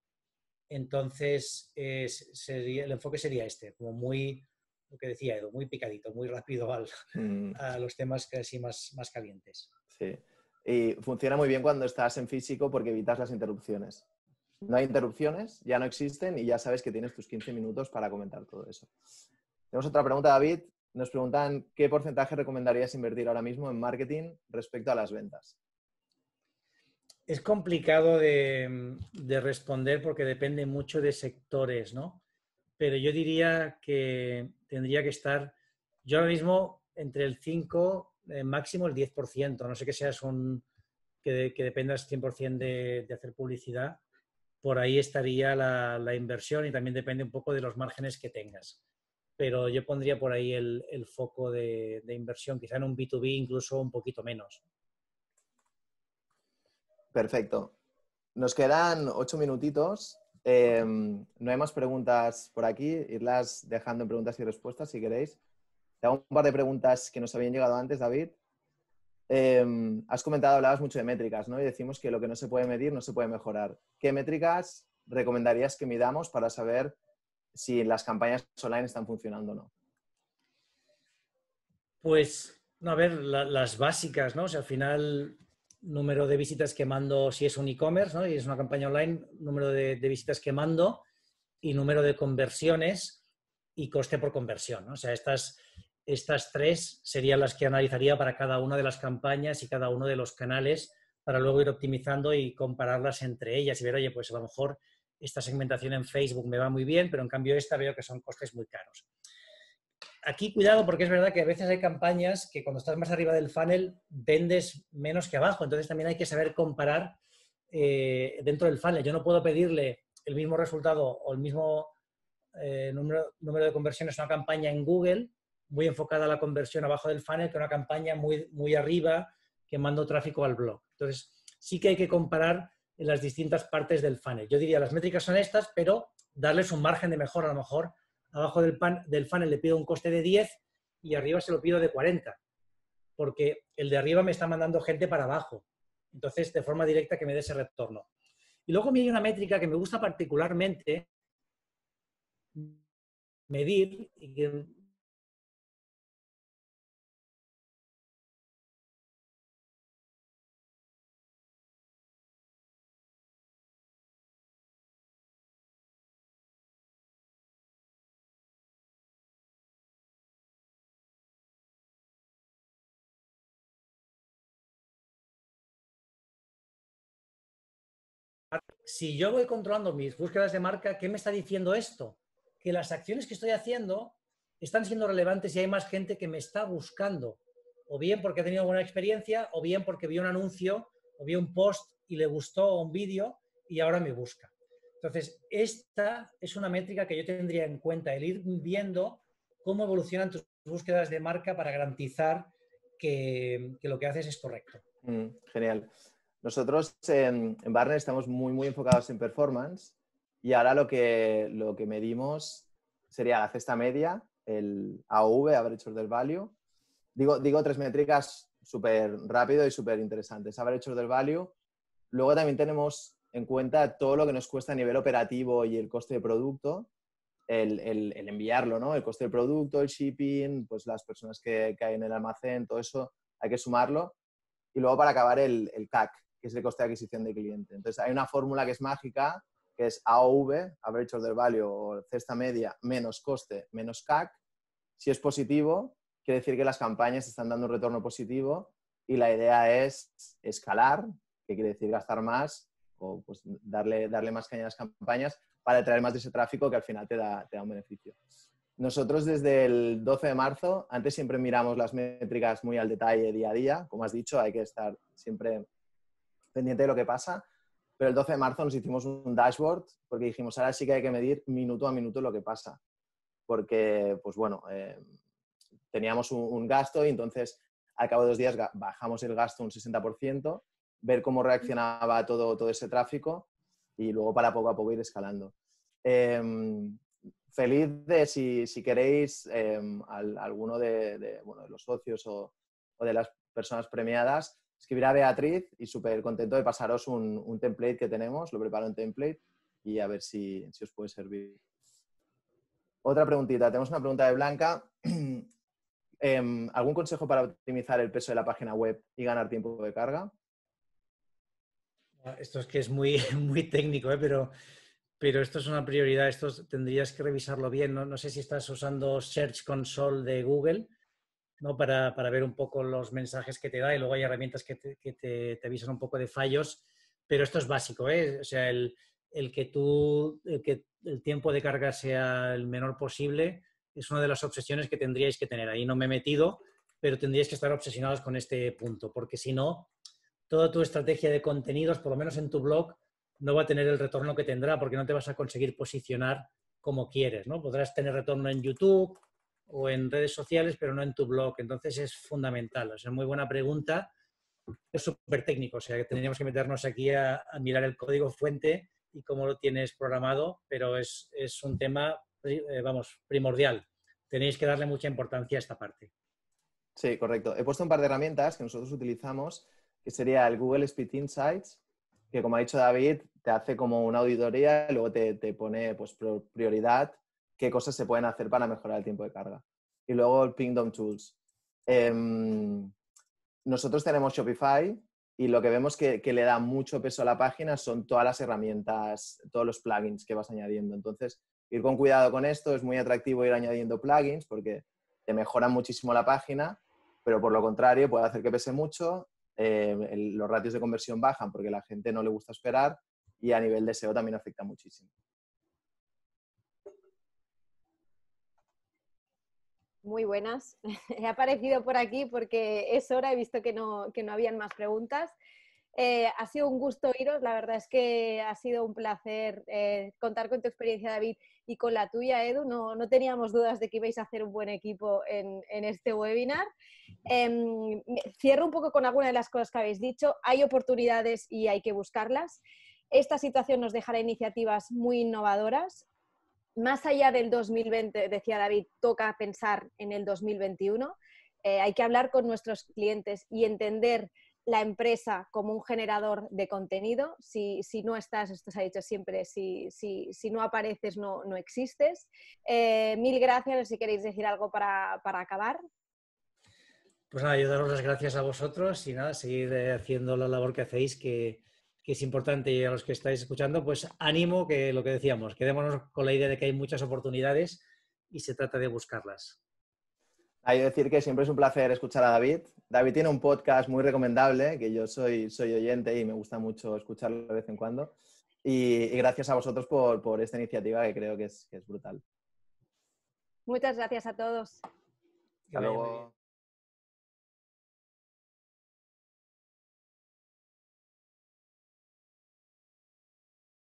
Entonces, el enfoque sería este, como muy, lo que decía Edu, muy picadito, muy rápido a los temas casi más calientes. Sí. Y funciona muy bien cuando estás en físico porque evitas las interrupciones. No hay interrupciones, ya no existen y ya sabes que tienes tus 15 minutos para comentar todo eso. Tenemos otra pregunta, David. Nos preguntan qué porcentaje recomendarías invertir ahora mismo en marketing respecto a las ventas. Es complicado de responder porque depende mucho de sectores, ¿no? Pero yo diría que tendría que estar, yo ahora mismo, entre el 5, máximo el 10%. No sé que seas que dependas 100% de hacer publicidad. Por ahí estaría la inversión y también depende un poco de los márgenes que tengas. Pero yo pondría por ahí el foco de inversión, quizá en un B2B incluso un poquito menos. Perfecto. Nos quedan 8 minutitos. No hay más preguntas por aquí. Irlas dejando en preguntas y respuestas si queréis. Te hago un par de preguntas que nos habían llegado antes, David. Has comentado, hablabas mucho de métricas, ¿no? Y decimos que lo que no se puede medir no se puede mejorar. ¿Qué métricas recomendarías que midamos para saber si las campañas online están funcionando o no? Pues, no, a ver, las básicas, ¿no? O sea, al final, número de visitas que mando, si es un e-commerce, ¿no? Y es una campaña online, número de visitas que mando y número de conversiones y coste por conversión, ¿no? O sea, estas tres serían las que analizaría para cada una de las campañas y cada uno de los canales para luego ir optimizando y compararlas entre ellas y ver, oye, pues a lo mejor esta segmentación en Facebook me va muy bien, pero en cambio esta veo que son costes muy caros. Aquí cuidado porque es verdad que a veces hay campañas que cuando estás más arriba del funnel vendes menos que abajo, entonces también hay que saber comparar dentro del funnel. Yo no puedo pedirle el mismo resultado o el mismo número de conversiones a una campaña en Google muy enfocada a la conversión abajo del funnel que una campaña muy arriba que mando tráfico al blog. Entonces sí que hay que comparar en las distintas partes del funnel. Yo diría las métricas son estas, pero darles un margen de mejora. A lo mejor abajo del funnel le pido un coste de 10 y arriba se lo pido de 40, porque el de arriba me está mandando gente para abajo. Entonces, de forma directa que me dé ese retorno. Y luego me hay una métrica que me gusta particularmente medir y que si yo voy controlando mis búsquedas de marca, ¿qué me está diciendo esto? Que las acciones que estoy haciendo están siendo relevantes y hay más gente que me está buscando. O bien porque ha tenido buena experiencia, o bien porque vio un anuncio, o vio un post y le gustó un vídeo y ahora me busca. Entonces, esta es una métrica que yo tendría en cuenta, el ir viendo cómo evolucionan tus búsquedas de marca para garantizar que lo que haces es correcto. Genial. Nosotros en Barner estamos muy enfocados en performance y ahora lo que medimos sería la cesta media, el AOV, Average Order Value. Digo tres métricas súper rápido y súper interesantes. Average Order Value. Luego también tenemos en cuenta todo lo que nos cuesta a nivel operativo y el coste de producto, el enviarlo, ¿no? El coste del producto, el shipping, pues las personas que hay en el almacén, todo eso hay que sumarlo. Y luego para acabar el CAC, que es el coste de adquisición de cliente. Entonces hay una fórmula que es mágica, que es AOV, Average Order Value, o cesta media, menos coste, menos CAC. Si es positivo, quiere decir que las campañas están dando un retorno positivo y la idea es escalar, que quiere decir gastar más o pues darle más caña a las campañas para atraer más de ese tráfico que al final te da un beneficio. Nosotros desde el 12 de marzo, antes siempre miramos las métricas muy al detalle día a día. Como has dicho, hay que estar siempre pendiente de lo que pasa. Pero el 12 de marzo nos hicimos un dashboard porque dijimos, ahora sí que hay que medir minuto a minuto lo que pasa. Porque, pues bueno, teníamos un gasto y entonces al cabo de 2 días bajamos el gasto un 60%, ver cómo reaccionaba todo ese tráfico y luego para poco a poco ir escalando. Feliz de si queréis alguno de los socios o de las personas premiadas, escribir a Beatriz y súper contento de pasaros un template que tenemos, lo preparo en template y a ver si os puede servir. Otra preguntita, tenemos una pregunta de Blanca. ¿Algún consejo para optimizar el peso de la página web y ganar tiempo de carga? Esto es que es muy, muy técnico, pero esto es una prioridad. Esto tendrías que revisarlo bien. No sé si estás usando Search Console de Google, ¿no? Para ver un poco los mensajes que te da, y luego hay herramientas que te avisan un poco de fallos, pero esto es básico, ¿eh? O sea, el que el tiempo de carga sea el menor posible es una de las obsesiones que tendríais que tener. Ahí no me he metido, pero tendríais que estar obsesionados con este punto, porque si no, toda tu estrategia de contenidos, por lo menos en tu blog, no va a tener el retorno que tendrá, porque no te vas a conseguir posicionar como quieres, ¿no? Podrás tener retorno en YouTube o en redes sociales, pero no en tu blog. Entonces es fundamental. O sea, muy buena pregunta. Es súper técnico, o sea, que tendríamos que meternos aquí a mirar el código fuente y cómo lo tienes programado, pero es un tema, vamos, primordial. Tenéis que darle mucha importancia a esta parte. Sí, correcto. He puesto un par de herramientas que nosotros utilizamos, que sería el Google Speed Insights, que como ha dicho David, te hace como una auditoría y luego te pone pues, prioridad qué cosas se pueden hacer para mejorar el tiempo de carga. Y luego el Pingdom Tools. Nosotros tenemos Shopify y lo que vemos que le da mucho peso a la página son todas las herramientas, todos los plugins que vas añadiendo. Entonces, ir con cuidado con esto. Es muy atractivo ir añadiendo plugins porque te mejoran muchísimo la página, pero por lo contrario puede hacer que pese mucho, los ratios de conversión bajan porque la gente no le gusta esperar y a nivel de SEO también afecta muchísimo. Muy buenas. He aparecido por aquí porque es hora, he visto que no habían más preguntas. Ha sido un gusto oíros, la verdad es que ha sido un placer contar con tu experiencia, David, y con la tuya, Edu. No teníamos dudas de que ibais a hacer un buen equipo en este webinar. Cierro un poco con alguna de las cosas que habéis dicho. Hay oportunidades y hay que buscarlas. Esta situación nos dejará iniciativas muy innovadoras. Más allá del 2020, decía David, toca pensar en el 2021. Hay que hablar con nuestros clientes y entender la empresa como un generador de contenido. Si no estás, esto se ha dicho siempre, si no apareces, no existes. Mil gracias. Si queréis decir algo para acabar. Pues nada, yo daros las gracias a vosotros y nada, seguir haciendo la labor que hacéis, que es importante, y a los que estáis escuchando, pues ánimo, que lo que decíamos, quedémonos con la idea de que hay muchas oportunidades y se trata de buscarlas. Hay que decir que siempre es un placer escuchar a David. David tiene un podcast muy recomendable, que yo soy oyente y me gusta mucho escucharlo de vez en cuando. Y gracias a vosotros por esta iniciativa, que creo que es brutal. Muchas gracias a todos. Hasta luego.